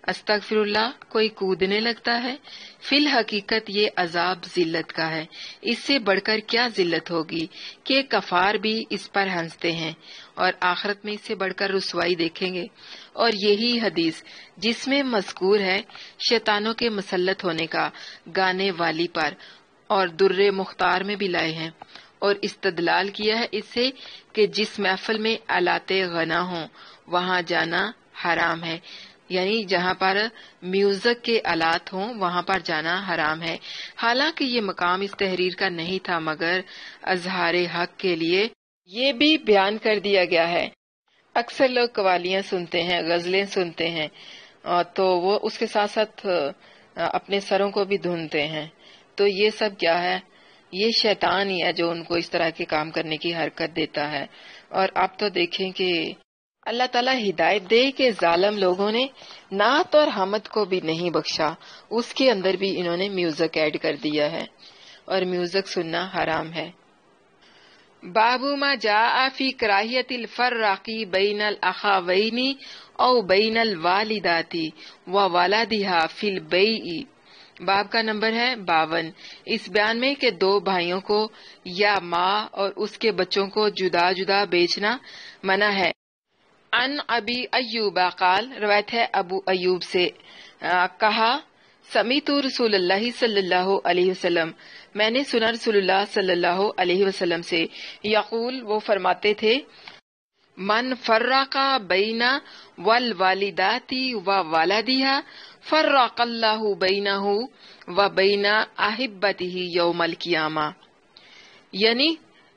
استغفر اللہ، کوئی کودنے لگتا ہے۔ فی الحقیقت یہ عذاب ذلت کا ہے، اس سے بڑھ کر کیا ذلت ہوگی کہ کفار بھی اس پر ہنستے ہیں، اور آخرت میں اس سے بڑھ کر رسوائی دیکھیں گے۔ اور یہی حدیث جس میں مذکور ہے شیطانوں کے مسلط ہونے کا گانے والی پر، اور در مختار میں بھی لائے ہیں، اور استدلال کیا ہے اس سے کہ جس محفل میں آلات غنا ہوں وہاں جانا حرام ہے، یعنی جہاں پر میوزک کے آلات ہوں وہاں پر جانا حرام ہے۔ حالانکہ یہ مقام اس تحریر کا نہیں تھا، مگر اظہار حق کے لیے یہ بھی بیان کر دیا گیا ہے۔ اکثر لوگ قوالیاں سنتے ہیں، غزلیں سنتے ہیں، تو وہ اس کے ساتھ ساتھ اپنے سروں کو بھی دھنتے ہیں، تو یہ سب کیا ہے؟ یہ شیطان ہی ہے جو ان کو اس طرح کے کام کرنے کی حرکت دیتا ہے۔ اور آپ تو دیکھیں کہ اللہ تعالیٰ ہدایت دے کہ ظالم لوگوں نے نعت اور حمد کو بھی نہیں بخشا، اس کے اندر بھی انہوں نے میوزک ایڈ کر دیا ہے، اور میوزک سننا حرام ہے۔ باب ما جاء فی کراہیت الفرق بین الاخوین او بین الوالدات وولدها فی البیع۔ باب کا نمبر ہے 52۔ اس بیان میں کہ دو بھائیوں کو یا ماں اور اس کے بچوں کو جدا جدا بیچنا منع ہے۔ ان ابی ایوب قال، روایت ہے ابو ایوب سے کہا، سمیت رسول اللہ صلی اللہ علیہ وسلم، میں نے سنا رسول اللہ صلی اللہ علیہ وسلم سے، یقول، وہ فرماتے تھے، من فرق بین والوالدات وولدها فرق اللہ بینہ وبین احبتہ یوم القیامہ، یعنی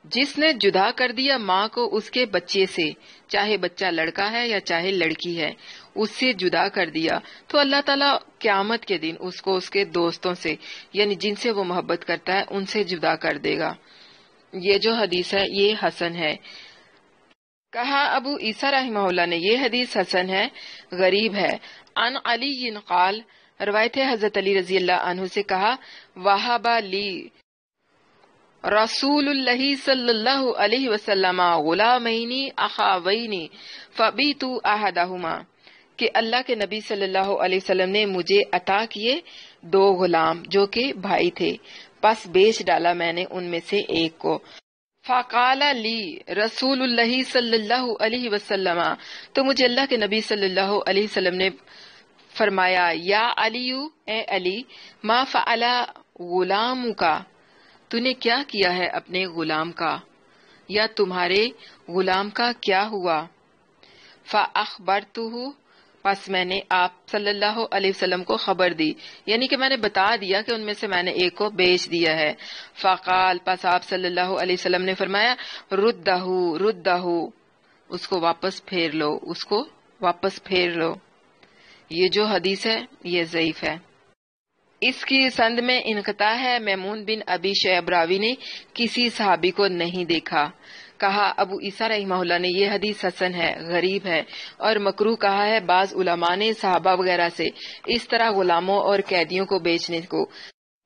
جس نے جدا کر دیا ماں کو اس کے بچے سے، چاہے بچہ لڑکا ہے یا چاہے لڑکی ہے، اس سے جدا کر دیا تو اللہ تعالیٰ قیامت کے دن اس کو اس کے دوستوں سے، یعنی جن سے وہ محبت کرتا ہے، ان سے جدا کر دے گا۔ یہ جو حدیث ہے یہ حسن ہے۔ کہا ابو عیسیٰ رحمہ اللہ نے یہ حدیث حسن ہے، غریب ہے۔ عن علی قال، روایت ہے حضرت علی رضی اللہ عنہ سے کہا، وہب لی رسول اللہ صلی اللہ علیہ وسلم غلامین اخوین فبیت احدہما، کہ اللہ کے نبی صلی اللہ علیہ وسلم نے مجھے عطا کیے 2 غلام جو کہ بھائی تھے، پس بیچ ڈالا میں نے ان میں سے ایک کو۔ فقال لی رسول اللہ صلی اللہ علیہ وسلم، تو مجھے اللہ کے نبی صلی اللہ علیہ وسلم نے فرمایا، یا علی، اے علی، ما فعل غلامک، تو نے کیا کیا ہے اپنے غلام کا، یا تمہارے غلام کا کیا ہوا؟ فاخبرتہ، پس میں نے آپ صلی اللہ علیہ وسلم کو خبر دی، یعنی کہ میں نے بتا دیا کہ ان میں سے میں نے ایک کو بیچ دیا ہے۔ فقال، پس آپ صلی اللہ علیہ وسلم نے فرمایا، ردہ ردہ، اس کو واپس پھیر لو، اس کو واپس پھیر لو۔ یہ جو حدیث ہے یہ ضعیف ہے، اس کی سند میں انقطاع ہے۔ میمون بن ابی شیب راوی نے کسی صحابی کو نہیں دیکھا۔ کہا ابو عیسیٰ رحمہ اللہ نے یہ حدیث حسن ہے، غریب ہے اور مکروہ کہا ہے بعض علماء نے صحابہ وغیرہ سے اس طرح غلاموں اور قیدیوں کو بیچنے کو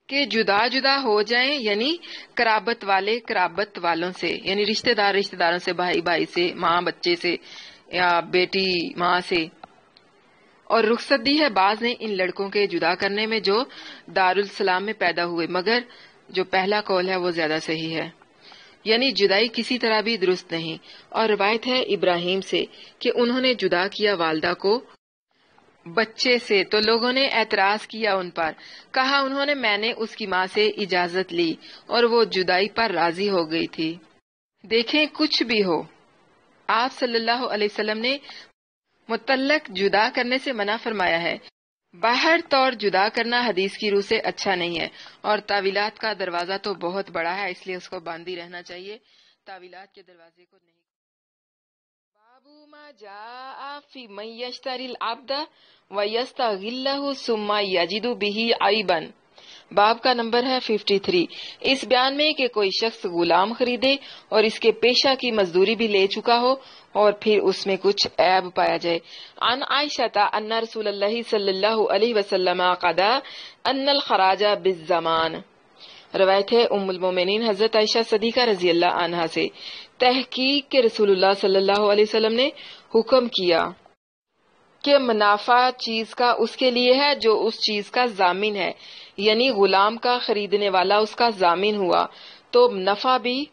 کہ جدا جدا ہو جائیں، یعنی قرابت والے قرابت والوں سے، یعنی رشتہ دار رشتہ داروں سے، بھائی بھائی سے، ماں بچے سے، یا بیٹی ماں سے۔ اور رخصت دی ہے بعض نے ان لڑکوں کے جدا کرنے میں جو دارالسلام میں پیدا ہوئے، مگر جو پہلا قول ہے وہ زیادہ صحیح ہے، یعنی جدائی کسی طرح بھی درست نہیں۔ اور روایت ہے ابراہیم سے کہ انہوں نے جدا کیا والدہ کو بچے سے، تو لوگوں نے اعتراض کیا ان پر، کہا انہوں نے میں نے اس کی ماں سے اجازت لی اور وہ جدائی پر راضی ہو گئی تھی۔ دیکھیں کچھ بھی ہو، آپ صلی اللہ علیہ وسلم نے متعلق جدا کرنے سے منع فرمایا ہے۔ باہر طور جدا کرنا حدیث کی روح سے اچھا نہیں ہے، اور تعویلات کا دروازہ تو بہت بڑا ہے، اس لیے اس کو بند ہی رہنا چاہیے، تعویلات کے دروازے کو نہیں۔ باب ما جاء فی من یشتری العبد ویستغلہ ثم یجد بہ عیبا، باب کا نمبر ہے 53۔ اس بیان میں کہ کوئی شخص غلام خریدے اور اس کے پیشہ کی مزدوری بھی لے چکا ہو اور پھر اس میں کچھ عیب پایا جائے۔ عن عائشہ ان رسول اللہ صلی اللہ علیہ وسلم قضا ان الخراج بالزمان، روایت ہے ام المومنین حضرت عائشہ صدیقہ رضی اللہ عنہا سے، تحقیق کے رسول اللہ صلی اللہ علیہ وسلم نے حکم کیا کہ منافع چیز کا اس کے لیے ہے جو اس چیز کا ضامن ہے، یعنی غلام کا خریدنے والا اس کا ضامن ہوا تو نفع بھی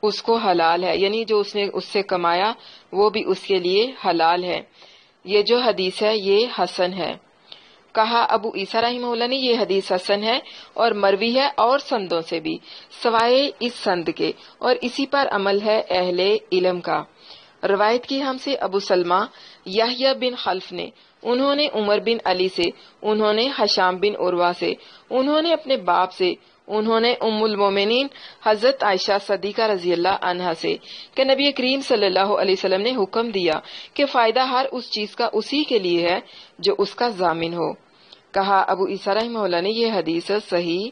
اس کو حلال ہے، یعنی جو اس نے اس سے کمایا وہ بھی اس کے لیے حلال ہے۔ یہ جو حدیث ہے یہ حسن ہے۔ کہا ابو عیسیٰ رحمہ اللہ نے یہ حدیث حسن ہے اور مروی ہے اور سندوں سے بھی سوائے اس سند کے، اور اسی پر عمل ہے اہل علم کا۔ روایت کی ہم سے ابو سلمہ یحییٰ بن خلف نے، انہوں نے عمر بن علی سے، انہوں نے ہشام بن عروہ سے، انہوں نے اپنے باپ سے، انہوں نے ام المومنین حضرت عائشہ صدیقہ رضی اللہ عنہا سے کہ نبی کریم صلی اللہ علیہ وسلم نے حکم دیا کہ فائدہ ہر اس چیز کا اسی کے لیے ہے جو اس کا ضامن ہو۔ کہا ابو عیسیٰ رحمہ اللہ نے یہ حدیث صحیح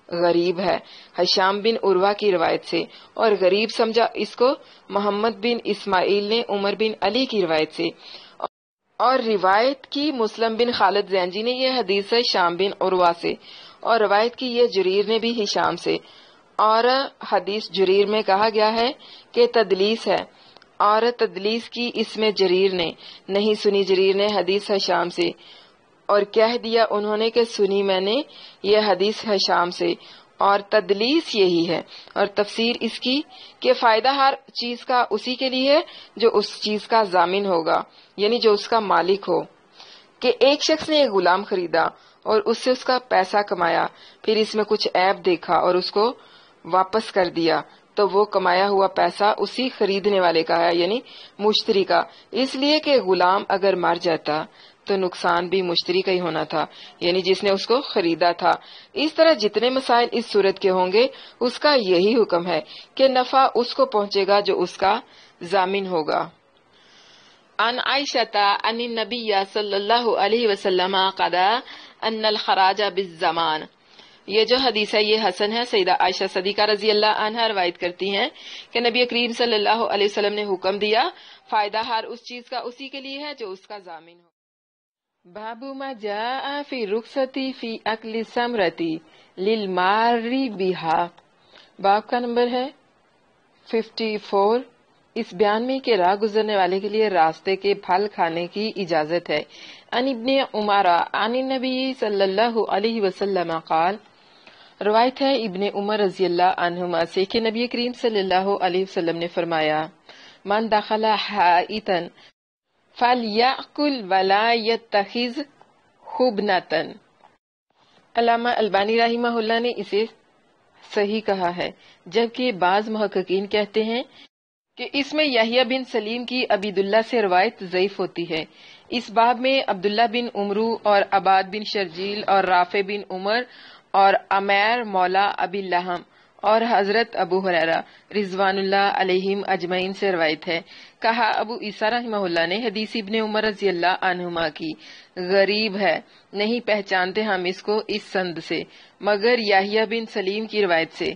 غریب ہے ہشام بن عروہ کی روایت سے، اور غریب سمجھا اس کو محمد بن اسماعیل نے عمر بن علی کی روایت سے، اور روایت کی مسلم بن خالد زینجی نے یہ حدیث ہشام بن عروہ سے، اور روایت کی یہ جریر نے بھی ہشام سے، اور حدیث جریر میں کہا گیا ہے کہ تدلیس ہے، اور تدلیس کی اس میں جریر نے نہیں سنی، جریر نے حدیث ہشام سے، اور کہہ دیا انہوں نے کہ سنی میں نے یہ حدیث ہشام سے، اور تدلیس یہی ہے، اور تفسیر اس کی کہ فائدہ ہر چیز کا اسی کے لیے ہے جو اس چیز کا ضامن ہوگا، یعنی جو اس کا مالک ہو۔ کہ ایک شخص نے ایک غلام خریدا اور اس سے اس کا پیسہ کمایا، پھر اس میں کچھ عیب دیکھا اور اس کو واپس کر دیا، تو وہ کمایا ہوا پیسہ اسی خریدنے والے کا ہے، یعنی مشتری کا، اس لیے کہ غلام اگر مر جاتا تو نقصان بھی مشتری کا ہی ہونا تھا، یعنی جس نے اس کو خریدا تھا۔ اس طرح جتنے مسائل اس صورت کے ہوں گے اس کا یہی حکم ہے کہ نفع اس کو پہنچے گا جو اس کا ضامن ہوگا۔ عن عائشہ ان النبی صلی اللہ علیہ وسلم قضا ان الخراج بالزمان، یہ جو حدیث ہے یہ حسن ہے۔ سیدہ عائشہ صدیقہ رضی اللہ عنہا روایت کرتی ہیں کہ نبی کریم صلی اللہ علیہ وسلم نے حکم دیا، فائدہ ہر اس چیز کا اسی کے لیے ہے جو اس کا ضامن ہو۔ باب ما جاء فی رخصتی فی اکل ثمرتی للماری بہا، باب کا نمبر ہے 54۔ اس بیان میں کہ راہ گزرنے والے کے لیے راستے کے پھل کھانے کی اجازت ہے۔ عن ابن عمر عن النبی صلی اللہ علیہ وسلم قال، روایت ہے ابن عمر رضی اللہ عنہما سے کہ نبی کریم صلی اللہ علیہ وسلم نے فرمایا، من دخل حائطا فلیأکل ولا یتخذ خبنۃ۔ علامہ البانی رحمہ اللہ نے اسے صحیح کہا ہے، جبکہ بعض محققین کہتے ہیں کہ اس میں یحییٰ بن سلیم کی عبید اللہ سے روایت ضعیف ہوتی ہے۔ اس باب میں عبداللہ بن عمرو اور عباد بن شرجیل اور رافع بن عمر اور عمیر مولا ابی لہم اور حضرت ابو ہریرہ رضوان اللہ علیہم اجمعین سے روایت ہے۔ کہا ابو عیسیٰ رحمہ اللہ نے حدیث ابن عمر رضی اللہ عنہما کی غریب ہے، نہیں پہچانتے ہم اس کو اس سند سے مگر یحییٰ بن سلیم کی روایت سے،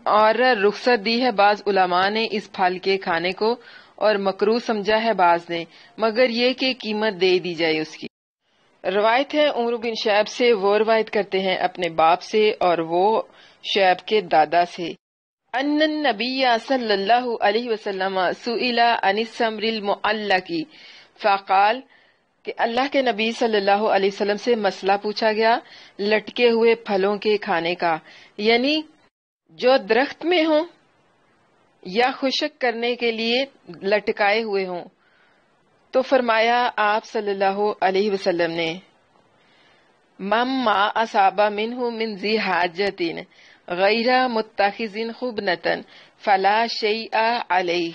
اور رخصت دی ہے بعض علماء نے اس پھل کے کھانے کو اور مکروہ سمجھا ہے بعض نے، مگر یہ کہ قیمت دے دی جائے اس کی۔ روایت ہے عمر بن شعیب سے، وہ روایت کرتے ہیں اپنے باپ سے اور وہ شعیب کے دادا سے، ان النبی صلی اللہ علیہ وسلم سئل عن الثمر المعلق فقال، کہ اللہ کے نبی صلی اللہ علیہ وسلم سے مسئلہ پوچھا گیا لٹکے ہوئے پھلوں کے کھانے کا، یعنی جو درخت میں ہوں یا خشک کرنے کے لیے لٹکائے ہوئے ہوں، تو فرمایا آپ صلی اللہ علیہ وسلم نے، مما اصاب منہ من ذی حاجۃ غیر متخذ خبنۃ فلا شیء علیہ۔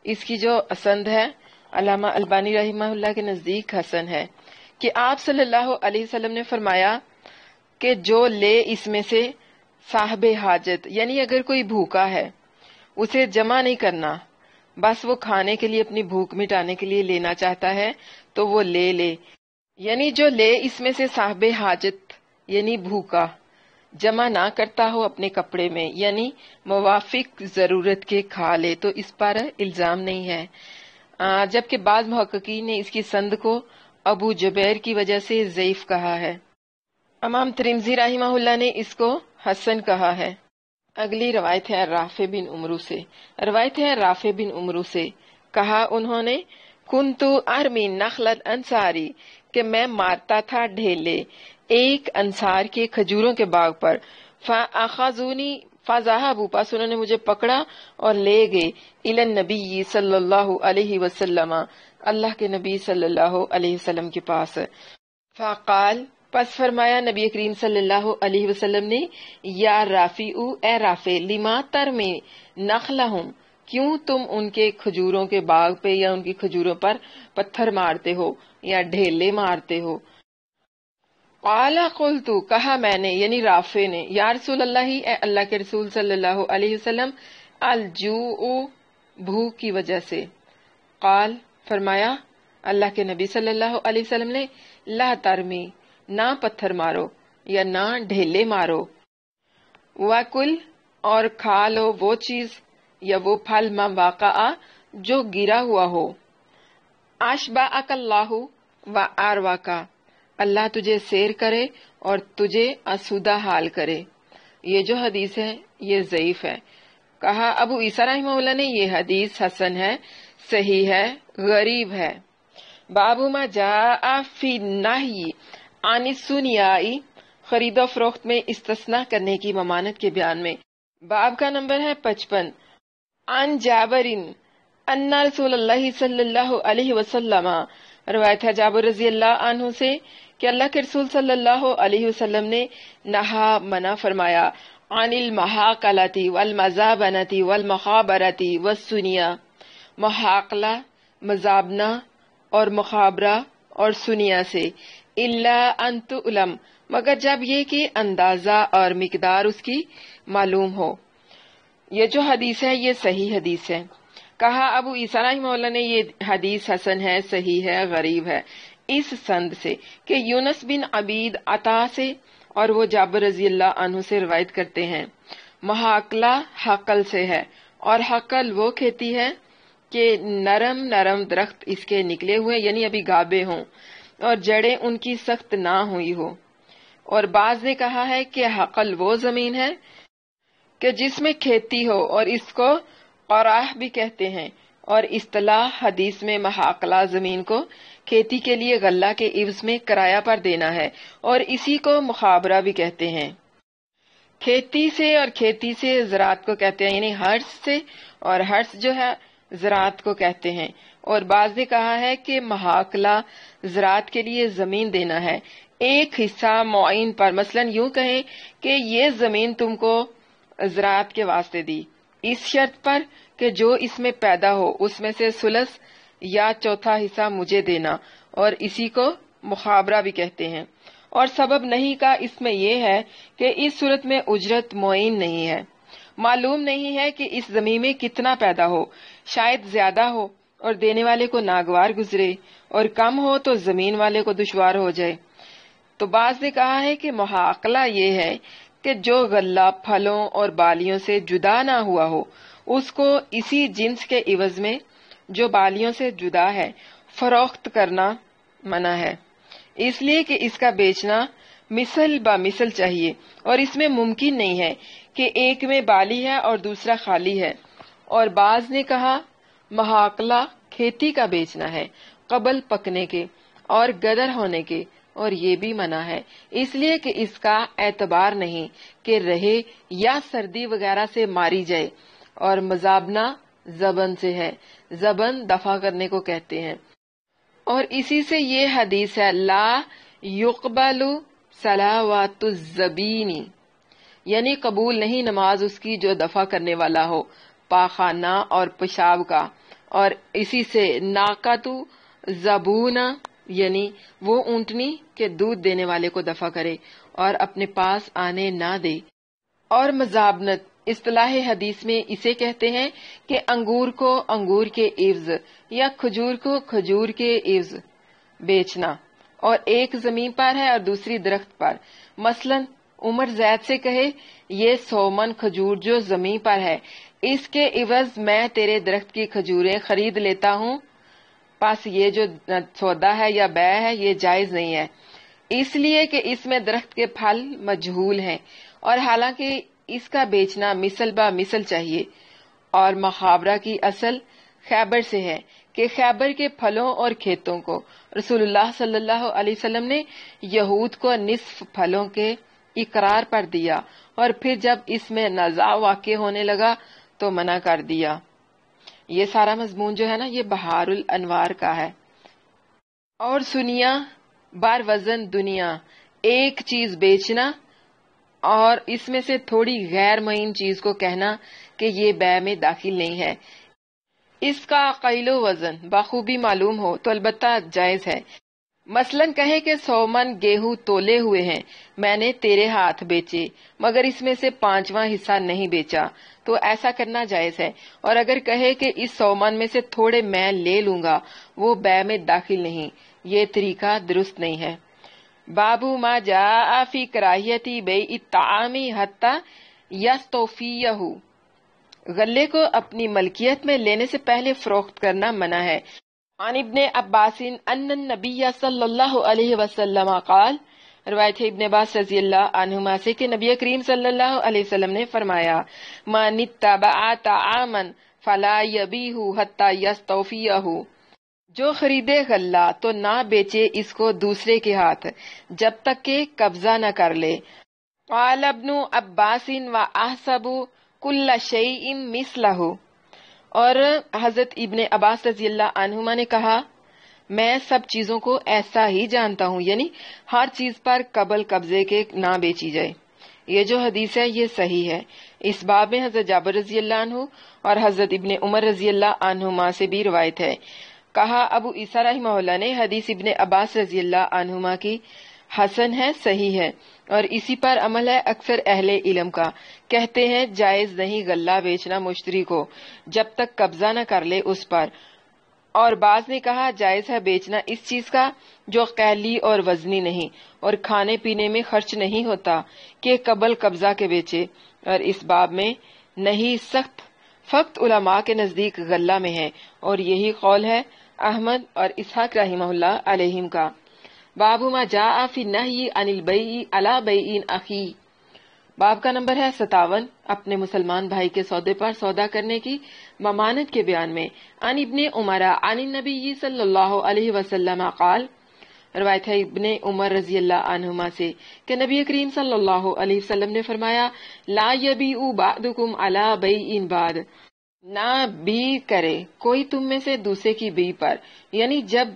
اس کی جو اسند ہے علامہ البانی رحمہ اللہ کے نزدیک حسن ہے، کہ آپ صلی اللہ علیہ وسلم نے فرمایا کہ جو لے اس میں سے صاحب حاجت، یعنی اگر کوئی بھوکا ہے اسے جمع نہیں کرنا، بس وہ کھانے کے لیے اپنی بھوک مٹانے کے لیے لینا چاہتا ہے تو وہ لے لے، یعنی جو لے اس میں سے صاحب حاجت یعنی بھوکا جمع نہ کرتا ہو اپنے کپڑے میں، یعنی موافق ضرورت کے کھا لے تو اس پر الزام نہیں ہے۔ جبکہ بعض محققین نے اس کی سند کو ابو جبیر کی وجہ سے ضعیف کہا ہے۔ امام ترمذی رحمہ اللہ نے اس کو حسن کہا ہے۔ اگلی روایت ہے رافع بن عمرو سے، روایت ہے رافع بن عمرو سے، کہا انہوں نے، کنتو ارمی نخلت انصاری، کہ میں مارتا تھا ڈھیلے ایک انصار کے کھجوروں کے باغ پر، فاخذونی فذهبوا، پس انہوں نے مجھے پکڑا اور لے گئے، الی النبی صلی اللہ علیہ وسلم، اللہ کے نبی صلی اللہ علیہ وسلم کے پاس، فقال، پس فرمایا نبی کریم صلی اللہ علیہ وسلم نے، یا رافع، اے رافع، لما ترمی نخلہم، کیوں تم ان کے کھجوروں کے باغ پہ یا ان کی کھجوروں پر پتھر مارتے ہو یا ڈھیلے مارتے ہو؟ قال قلت، کہا میں نے یعنی رافع نے، یا رسول اللہ، اے اللہ کے رسول صلی اللہ علیہ وسلم، الجوع، بھوک کی وجہ سے۔ قال، فرمایا اللہ کے نبی صلی اللہ علیہ وسلم نے، لا ترمی، نہ پتھر مارو یا نہ ڈھیلے مارو، وَكُلْ، اور کھا لو وہ چیز یا وہ پھل ما واقع، جو گرا ہوا ہو، اشبعک اللہ وارواک، اللہ تجھے سیر کرے اور تجھے آسودہ حال کرے۔ یہ جو حدیث ہے یہ ضعیف ہے۔ کہا ابو عیسیٰ رحمہ اللہ نے یہ حدیث حسن ہے، صحیح ہے، غریب ہے۔ باب ما جاء فی النہی عن الثنیاء، خرید و فروخت میں استثناء کرنے کی ممانعت کے بیان میں، باب کا نمبر ہے 55۔ عن جابر ان رسول اللہ صلی اللہ علیہ وسلم، روایت ہے جابر رضی اللہ عنہ سے کہ اللہ کے رسول صلی اللہ علیہ وسلم نے نہا، منع فرمایا، عن المحاقلۃ والمزابنۃ والمخابرۃ والسنیہ، محاقلہ، مزابنہ اور مخابرہ اور سنیہ سے، الا ان تعلم، مگر جب یہ کہ اندازہ اور مقدار اس کی معلوم ہو۔ یہ جو حدیث ہے یہ صحیح حدیث ہے۔ کہا ابو عیسیٰ رحمہ اللہ نے یہ حدیث حسن ہے، صحیح ہے، غریب ہے، اس سند سے کہ یونس بن عبید عطا سے اور وہ جابر رضی اللہ عنہ سے روایت کرتے ہیں محاقلہ حقل سے ہے، اور حقل وہ کھیتی ہے کہ نرم نرم درخت اس کے نکلے ہوئے یعنی ابھی گابے ہوں اور جڑیں ان کی سخت نہ ہوئی ہو۔ اور بعض نے کہا ہے کہ حقل وہ زمین ہے کہ جس میں کھیتی ہو اور اس کو قراہ بھی کہتے ہیں، اور اصطلاح حدیث میں محاقلہ زمین کو کھیتی کے لیے غلہ کے عوض میں کرایہ پر دینا ہے، اور اسی کو مخابرہ بھی کہتے ہیں۔ کھیتی سے اور کھیتی سے زراعت کو کہتے ہیں، یعنی ہرس سے، اور ہرس جو ہے زراعت کو کہتے ہیں۔ اور بعض نے کہا ہے کہ محاقلہ زراعت کے لیے زمین دینا ہے ایک حصہ معین پر، مثلا یوں کہیں کہ یہ زمین تم کو زراعت کے واسطے دی، اس شرط پر کہ جو اس میں پیدا ہو اس میں سے ثلث یا چوتھا حصہ مجھے دینا، اور اسی کو مخابرہ بھی کہتے ہیں۔ اور سبب نہیں کا اس میں یہ ہے کہ اس صورت میں اجرت معین نہیں ہے، معلوم نہیں ہے کہ اس زمین میں کتنا پیدا ہو، شاید زیادہ ہو اور دینے والے کو ناگوار گزرے، اور کم ہو تو زمین والے کو دشوار ہو جائے۔ تو بعض نے کہا ہے کہ محاقلہ یہ ہے کہ جو غلہ پھلوں اور بالیوں سے جدا نہ ہوا ہو اس کو اسی جنس کے عوض میں جو بالیوں سے جدا ہے فروخت کرنا منع ہے، اس لیے کہ اس کا بیچنا مثل با مثل چاہیے، اور اس میں ممکن نہیں ہے کہ ایک میں بالی ہے اور دوسرا خالی ہے۔ اور بعض نے کہا محاقلہ کھیتی کا بیچنا ہے قبل پکنے کے اور گدر ہونے کے، اور یہ بھی منع ہے اس لیے کہ اس کا اعتبار نہیں کہ رہے یا سردی وغیرہ سے ماری جائے۔ اور مزابنہ زبن سے ہے، زبن دفع کرنے کو کہتے ہیں، اور اسی سے یہ حدیث ہے لا یقبل صلوات الزبین، یعنی قبول نہیں نماز اس کی جو دفع کرنے والا ہو پاخانہ اور پیشاب کا۔ اور اسی سے ناقاتو زبونہ، یعنی وہ اونٹنی کے دودھ دینے والے کو دفع کرے اور اپنے پاس آنے نہ دے۔ اور مزابنت اصطلاح حدیث میں اسے کہتے ہیں کہ انگور کو انگور کے عوض یا کھجور کو کھجور کے عوض بیچنا، اور ایک زمین پر ہے اور دوسری درخت پر۔ مثلا عمر زید سے کہے یہ 100 من کھجور جو زمین پر ہے اس کے عوض میں تیرے درخت کی کھجوریں خرید لیتا ہوں، پس یہ جو سودا ہے یا بیع ہے یہ جائز نہیں ہے، اس لیے کہ اس میں درخت کے پھل مجہول ہیں، اور حالانکہ اس کا بیچنا مثل با مثل چاہیے۔ اور مخابرہ کی اصل خیبر سے ہے کہ خیبر کے پھلوں اور کھیتوں کو رسول اللہ صلی اللہ علیہ وسلم نے یہود کو نصف پھلوں کے اقرار پر دیا، اور پھر جب اس میں نزاع واقع ہونے لگا تو منع کر دیا۔ یہ سارا مضمون جو ہے نا یہ بہار الانوار کا ہے۔ اور سنیا بار وزن دنیا، ایک چیز بیچنا اور اس میں سے تھوڑی غیر معین چیز کو کہنا کہ یہ بیع میں داخل نہیں ہے، اس کا قیل و وزن بخوبی معلوم ہو تو البتہ جائز ہے۔ مثلا کہے کہ 100 من گیہوں تولے ہوئے ہیں، میں نے تیرے ہاتھ بیچے مگر اس میں سے 5واں حصہ نہیں بیچا، تو ایسا کرنا جائز ہے۔ اور اگر کہے کہ اس 100 من میں سے تھوڑے میں لے لوں گا، وہ بیع میں داخل نہیں، یہ طریقہ درست نہیں ہے۔ بابو ما جاء فی کراہیت بیع الطعام حتی یستوفیہ، غلے کو اپنی ملکیت میں لینے سے پہلے فروخت کرنا منع ہے۔ عن ابن عباس ان النبی صلی اللہ علیہ وسلم قال، روایت ہے ابن عباس رضی اللہ عنہما سے کہ نبی کریم صلی اللہ علیہ وسلم نے فرمایا من اتبع طعاما فلا یبیہ حتی یستوفیہ، جو خریدے غلہ تو نہ بیچے اس کو دوسرے کے ہاتھ جب تک کہ قبضہ نہ کر لے۔ قال ابن عباس واحسب کل شیء مثلہ، اور حضرت ابن عباس رضی اللہ عنہما نے کہا میں سب چیزوں کو ایسا ہی جانتا ہوں، یعنی ہر چیز پر قبل قبضے کے نہ بیچی جائے۔ یہ جو حدیث ہے یہ صحیح ہے۔ اس باب میں حضرت جابر رضی اللہ عنہ اور حضرت ابن عمر رضی اللہ عنہما سے بھی روایت ہے۔ کہا ابو عیسیٰ رحمہ اللہ نے حدیث ابن عباس رضی اللہ عنہما کی حسن ہے، صحیح ہے، اور اسی پر عمل ہے اکثر اہل علم کا۔ کہتے ہیں جائز نہیں غلہ بیچنا مشتری کو جب تک قبضہ نہ کر لے اس پر، اور بعض نے کہا جائز ہے بیچنا اس چیز کا جو قیلی اور وزنی نہیں اور کھانے پینے میں خرچ نہیں ہوتا کہ قبل قبضہ کے بیچے، اور اس باب میں نہیں سخت فقط علماء کے نزدیک غلہ میں ہے، اور یہی قول ہے احمد اور اسحاق رحمہ اللہ علیہم کا۔ باب ما جاء فی النہی عن البیع علی بیع اخی، باب کا نمبر ہے 57، اپنے مسلمان بھائی کے سودے پر سودا کرنے کی ممانت کے بیان میں۔ عن ابن عمر عن النبی صلی اللہ علیہ وسلم قال، روایت ہے ابن عمر رضی اللہ عنہما سے کہ نبی کریم صلی اللہ علیہ وسلم نے فرمایا، لا یبیع بعضکم علی بیع بعض، نہ بیع کرے کوئی تم میں سے دوسرے کی بیع پر، یعنی جب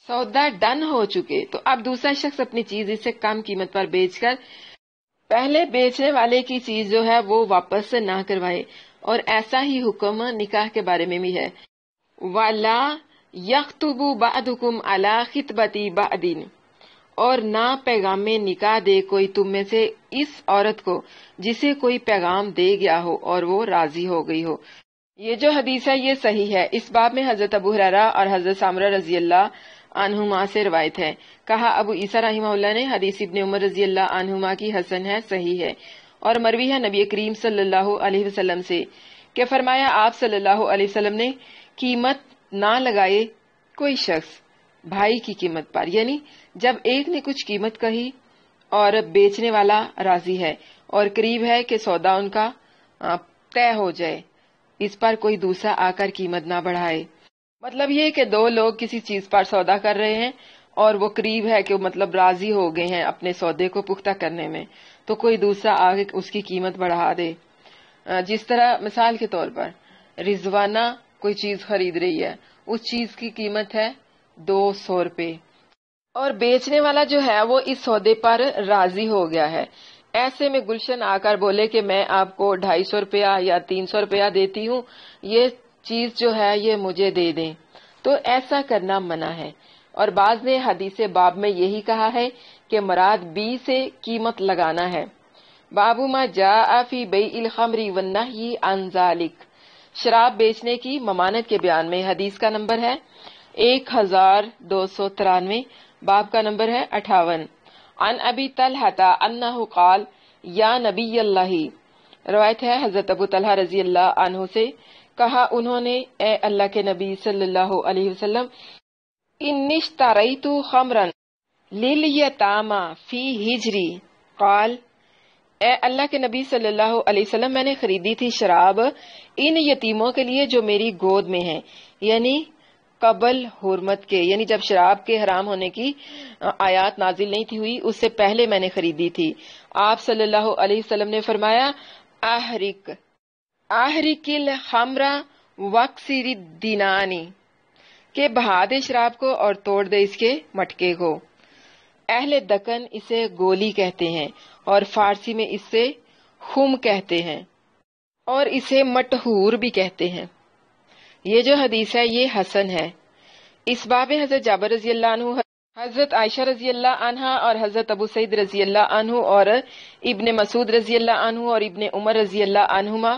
سودا ڈن ہو چکے تو اب دوسرا شخص اپنی چیز اس سے کم قیمت پر بیچ کر پہلے بیچنے والے کی چیز جو ہے وہ واپس نہ کروائے، اور ایسا ہی حکم نکاح کے بارے میں بھی ہے۔ وَلَا يَخْطُبُ بَعْضُكُمْ عَلَى خِطْبَةِ بَعْضٍ، اور نہ پیغام نکاح دے کوئی تم میں سے اس عورت کو جسے کوئی پیغام دے گیا ہو اور وہ راضی ہو گئی ہو۔ یہ جو حدیث ہے یہ صحیح ہے۔ اس باب میں حضرت ابو ہریرہ اور حضرت سامرہ رضی اللہ عنہما سے روایت ہے۔ کہا ابو عیسیٰ رحمہ اللہ نے حدیث ابن عمر رضی اللہ عنہما کی حسن ہے، صحیح ہے، اور مروی ہے نبی کریم صلی اللہ علیہ وسلم سے کہ فرمایا آپ صلی اللہ علیہ وسلم نے قیمت نہ لگائے کوئی شخص بھائی کی قیمت پر، یعنی جب ایک نے کچھ قیمت کہی اور بیچنے والا راضی ہے اور قریب ہے کہ سودا ان کا طے ہو جائے، اس پر کوئی دوسرا آ کر قیمت نہ بڑھائے۔ مطلب یہ کہ دو لوگ کسی چیز پر سودا کر رہے ہیں اور وہ قریب ہے کہ مطلب راضی ہو گئے ہیں اپنے سودے کو پختہ کرنے میں، تو کوئی دوسرا آگے اس کی قیمت بڑھا دے۔ جس طرح مثال کے طور پر رضوانہ کوئی چیز خرید رہی ہے، اس چیز کی قیمت ہے 200 روپے، اور بیچنے والا جو ہے وہ اس سودے پر راضی ہو گیا ہے۔ ایسے میں گلشن آ کر بولے کہ میں آپ کو 250 روپیہ یا 300 روپیہ دیتی ہوں، یہ چیز جو ہے یہ مجھے دے دیں، تو ایسا کرنا منع ہے۔ اور بعض نے حدیث باب میں یہی کہا ہے کہ مراد بی سے قیمت لگانا ہے۔ باب ما جاء فی بیع الخمر والنہی عن ذلک، شراب بیچنے کی ممانت کے بیان میں، حدیث کا نمبر ہے 1293، باب کا نمبر ہے 58۔ عن ابی طلحہ انہ قال یا نبی اللہ، روایت ہے حضرت ابو طلحہ رضی اللہ عنہ سے، کہا انہوں نے اے اللہ کے نبی صلی اللہ علیہ وسلم، انی اشتریت خمرا لیلیتاما فی ہجری، قال، اے اللہ کے نبی صلی اللہ علیہ وسلم میں نے خریدی تھی شراب ان یتیموں کے لیے جو میری گود میں ہیں، یعنی قبل حرمت کے، یعنی جب شراب کے حرام ہونے کی آیات نازل نہیں تھی ہوئی اس سے پہلے میں نے خریدی تھی۔ آپ صلی اللہ علیہ وسلم نے فرمایا، احرق الخمر واکسر الدینانی، کہ بہا دے شراب کو اور توڑ دے اس کے مٹکے کو۔ اہل دکن اسے گولی کہتے ہیں اور فارسی میں اسے خم کہتے ہیں اور اسے مٹہور بھی کہتے ہیں۔ یہ جو حدیث ہے یہ حسن ہے۔ اس باب میں حضرت جابر رضی اللہ عنہ، حضرت عائشہ رضی اللہ عنہا اور حضرت ابو سعید رضی اللہ عنہ اور ابن مسعود رضی اللہ عنہ اور ابن عمر رضی اللہ عنہما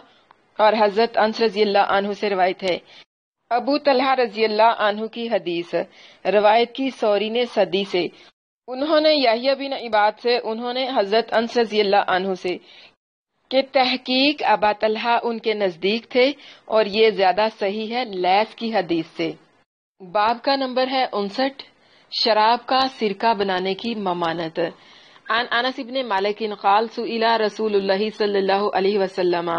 اور حضرت انس رضی اللہ عنہ سے روایت ہے۔ ابو طلحہ رضی اللہ عنہ کی حدیث روایت کی سوری نے صدی سے، انہوں نے یحییٰ بن عباد سے، انہوں نے حضرت انس رضی اللہ عنہ سے کہ تحقیق ابا طلحہ ان کے نزدیک تھے، اور یہ زیادہ صحیح ہے لیث کی حدیث سے۔ باب کا نمبر ہے 59، شراب کا سرکہ بنانے کی ممانت۔ عن انس بن مالک قال سئل رسول اللہ صلی اللہ علیہ وسلم،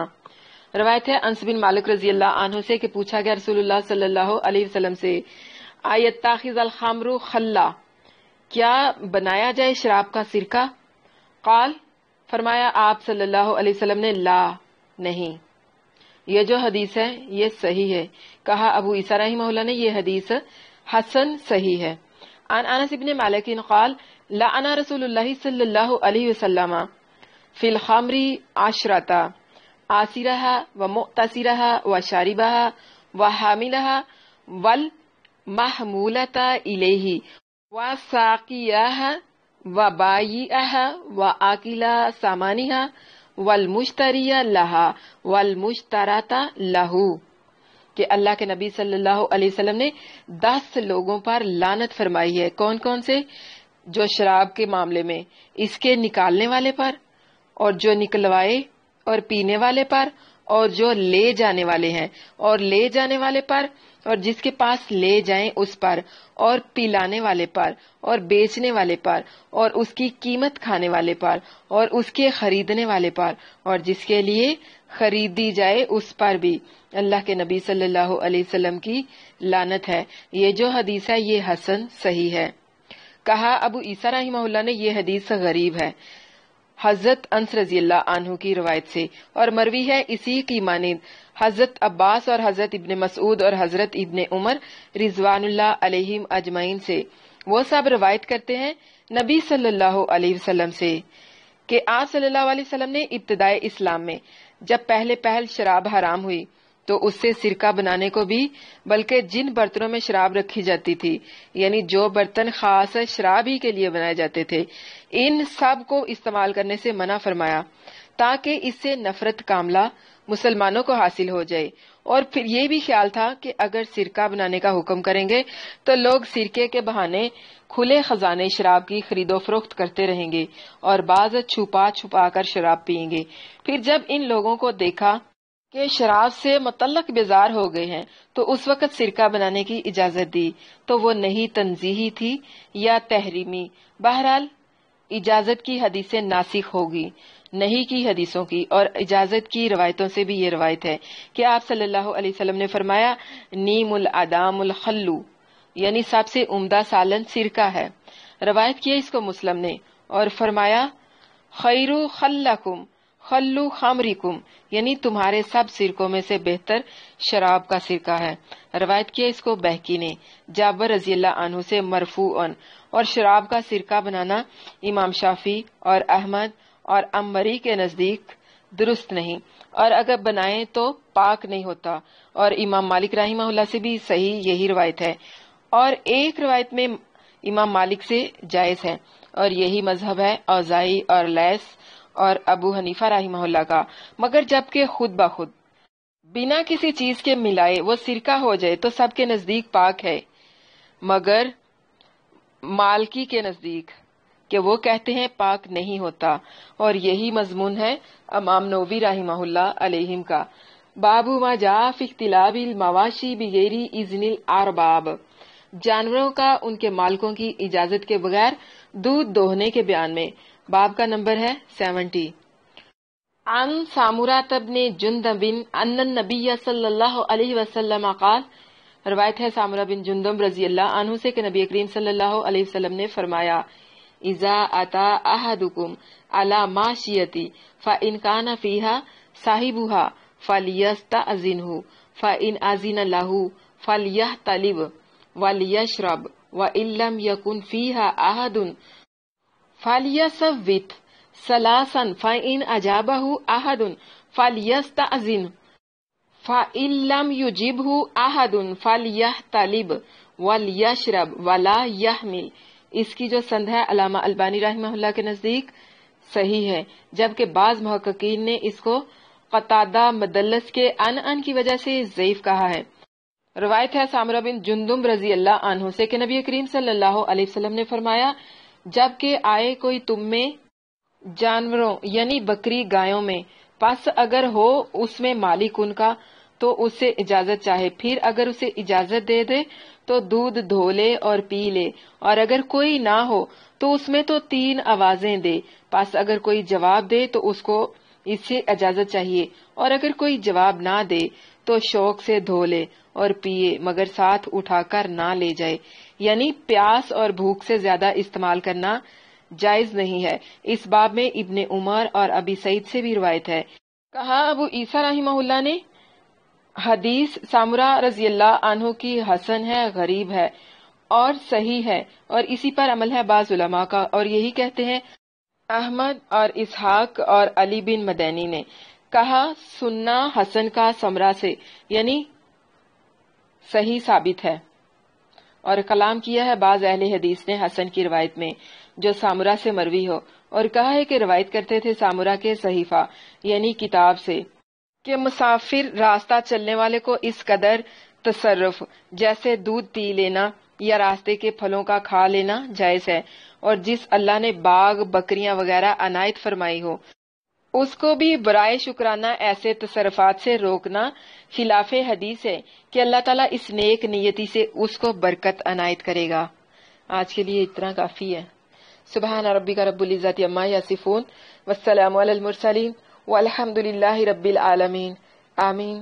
روایت ہے انس بن مالک رضی اللہ عنہ سے کہ پوچھا گیا رسول اللہ صلی اللہ علیہ وسلم سے، ایتخذ الخمر خلا، کیا بنایا جائے شراب کا سرکہ؟ قال، فرمایا آپ صلی اللہ علیہ وسلم نے، لا، نہیں۔ یہ جو حدیث ہے یہ صحیح ہے۔ کہا ابو عیسیٰ رحمہ اللہ نے یہ حدیث حسن صحیح ہے۔ عن انس بن مالک قال لعن رسول اللہ صلی اللہ علیہ وسلم فی الخمر عشرۃ، آسرها ومؤتصرها وشاربها وحاملها والمحمولة الیہ وساقیها وبائعها وآکل ثمنها والمشتری لها والمشترط له۔ کہ اللہ کے نبی صلی اللہ علیہ وسلم نے 10 لوگوں پر لعنت فرمائی ہے. کون کون سے؟ جو شراب کے معاملے میں اس کے نکالنے والے پر، اور جو نکلوائے اور پینے والے پر، اور جو لے جانے والے ہیں اور لے جانے والے پر، اور جس کے پاس لے جائیں اس پر، اور پلانے والے پر، اور بیچنے والے پر، اور اس کی قیمت کھانے والے پر، اور اس کے خریدنے والے پر، اور جس کے لیے خریدی جائے اس پر بھی اللہ کے نبی صلی اللہ علیہ وسلم کی لعنت ہے. یہ جو حدیث ہے یہ حسن صحیح ہے. کہا ابو عیسیٰ رحمہ اللہ نے یہ حدیث غریب ہے حضرت انس رضی اللہ عنہ کی روایت سے، اور مروی ہے اسی کی مانند حضرت عباس اور حضرت ابن مسعود اور حضرت ابن عمر رضوان اللہ علیہم اجمعین سے. وہ سب روایت کرتے ہیں نبی صلی اللہ علیہ وسلم سے کہ آپ صلی اللہ علیہ وسلم نے ابتدائے اسلام میں جب پہل شراب حرام ہوئی تو اس سے سرکہ بنانے کو بھی، بلکہ جن برتنوں میں شراب رکھی جاتی تھی، یعنی جو برتن خاص شراب ہی کے لیے بنائے جاتے تھے، ان سب کو استعمال کرنے سے منع فرمایا تاکہ اس سے نفرت کاملہ مسلمانوں کو حاصل ہو جائے. اور پھر یہ بھی خیال تھا کہ اگر سرکہ بنانے کا حکم کریں گے تو لوگ سرکے کے بہانے کھلے خزانے شراب کی خرید و فروخت کرتے رہیں گے اور بعض چھپا چھپا کر شراب پئیں گے. پھر جب ان لوگوں کو دیکھا کہ شراب سے متعلق بیزار ہو گئے ہیں تو اس وقت سرکہ بنانے کی اجازت دی تو وہ نہیں تنزیہی تھی یا تحریمی. بہرحال اجازت کی حدیثیں ناسخ ہوگی نہیں کی حدیثوں کی، اور اجازت کی روایتوں سے بھی یہ روایت ہے کہ آپ صلی اللہ علیہ وسلم نے فرمایا نیم الادام الخلو، یعنی سب سے عمدہ سالن سرکہ ہے. روایت کیا اس کو مسلم نے، اور فرمایا خیرو خلکم خلو خامریکم، یعنی تمہارے سب سرکوں میں سے بہتر شراب کا سرکہ ہے. روایت کیا اس کو بہقی نے جابر رضی اللہ عنہ سے مرفوعاً. اور شراب کا سرکہ بنانا امام شافعی اور احمد اور امری کے نزدیک درست نہیں، اور اگر بنائیں تو پاک نہیں ہوتا. اور امام مالک رحمہ اللہ سے بھی صحیح یہی روایت ہے، اور ایک روایت میں امام مالک سے جائز ہے، اور یہی مذہب ہے اوزاعی اور لیث اور ابو حنیفہ رحمہ اللہ کا. مگر جبکہ خود بخود بنا کسی چیز کے ملائے وہ سرکہ ہو جائے تو سب کے نزدیک پاک ہے، مگر مالکی کے نزدیک کہ وہ کہتے ہیں پاک نہیں ہوتا. اور یہی مضمون ہے امام نووی رحمہ اللہ علیہم کا. باب ما جاء فی اختلاف المواشی بغیر اذن الارباب، جانوروں کا ان کے مالکوں کی اجازت کے بغیر دودھ دوہنے کے بیان میں. باب کا نمبر ہے 70. عن سامورۃ بن جندب ان النبی صلی اللہ علیہ وسلم قال، روایت ہے سامورہ بن جندب رضی اللہ عنہ سے کہ نبی کریم صلی اللہ علیہ وسلم نے فرمایا اذا اتا احدکم علی ماشیتی فان کان فیہا صاحبها فلیستأذنہ فان اذن له فلیحتلب ولیشرب وان لم یکن فیہا احد فلیصوت ثلاثا فان اجابہ احد فلیستأذن فَإِن لَّمْ يُجِبْهُ أَحَدٌ فَلْيَحْتَلِبْ وَلْيَشْرَبْ وَلَا يَحْمِلْ. اس کی جو سند ہے علامہ البانی رحمہ اللہ کے نزدیک صحیح ہے، جبکہ بعض محققین نے اس کو قتادہ مدلس کے ان کی وجہ سے ضعیف کہا ہے. روایت ہے سامرہ بن جندب رضی اللہ عنہ سے کہ نبی کریم صلی اللہ علیہ وسلم نے فرمایا جبکہ آئے کوئی تم میں جانوروں یعنی بکری گایوں میں، پس اگر ہو اس میں مالک ان کا تو اس سے اجازت چاہے، پھر اگر اسے اجازت دے دے تو دودھ دھو لے اور پی لے، اور اگر کوئی نہ ہو تو اس میں تو 3 آوازیں دے، پس اگر کوئی جواب دے تو اس کو اس سے اجازت چاہیے، اور اگر کوئی جواب نہ دے تو شوق سے دھو لے اور پیے، مگر ساتھ اٹھا کر نہ لے جائے. یعنی پیاس اور بھوک سے زیادہ استعمال کرنا جائز نہیں ہے. اس باب میں ابن عمر اور ابی سعید سے بھی روایت ہے. کہا ابو عیسیٰ رحمہ اللہ نے حدیث سامورہ رضی اللہ عنہ کی حسن ہے، غریب ہے اور صحیح ہے، اور اسی پر عمل ہے بعض علماء کا، اور یہی کہتے ہیں احمد اور اسحاق اور علی بن مدینی نے. کہا سننا حسن کا سمرہ سے یعنی صحیح ثابت ہے، اور کلام کیا ہے بعض اہل حدیث نے حسن کی روایت میں جو سامورہ سے مروی ہو، اور کہا ہے کہ روایت کرتے تھے سامورہ کے صحیفہ یعنی کتاب سے. کہ مسافر راستہ چلنے والے کو اس قدر تصرف جیسے دودھ پی لینا یا راستے کے پھلوں کا کھا لینا جائز ہے، اور جس اللہ نے باغ بکریاں وغیرہ عنایت فرمائی ہو اس کو بھی برائے شکرانہ ایسے تصرفات سے روکنا خلاف حدیث ہے کہ اللہ تعالیٰ اس نیک نیتی سے اس کو برکت عنایت کرے گا۔ آج کے لیے اتنا کافی ہے۔ سبحان ربک رب العزت عما یصفون والسلام علی المرسلین والحمد للہ رب العالمین، آمین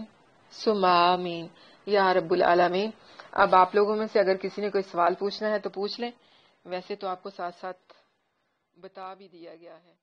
ثم آمین یا رب العالمین۔ اب آپ لوگوں میں سے اگر کسی نے کوئی سوال پوچھنا ہے تو پوچھ لیں، ویسے تو آپ کو ساتھ ساتھ بتا بھی دیا گیا ہے۔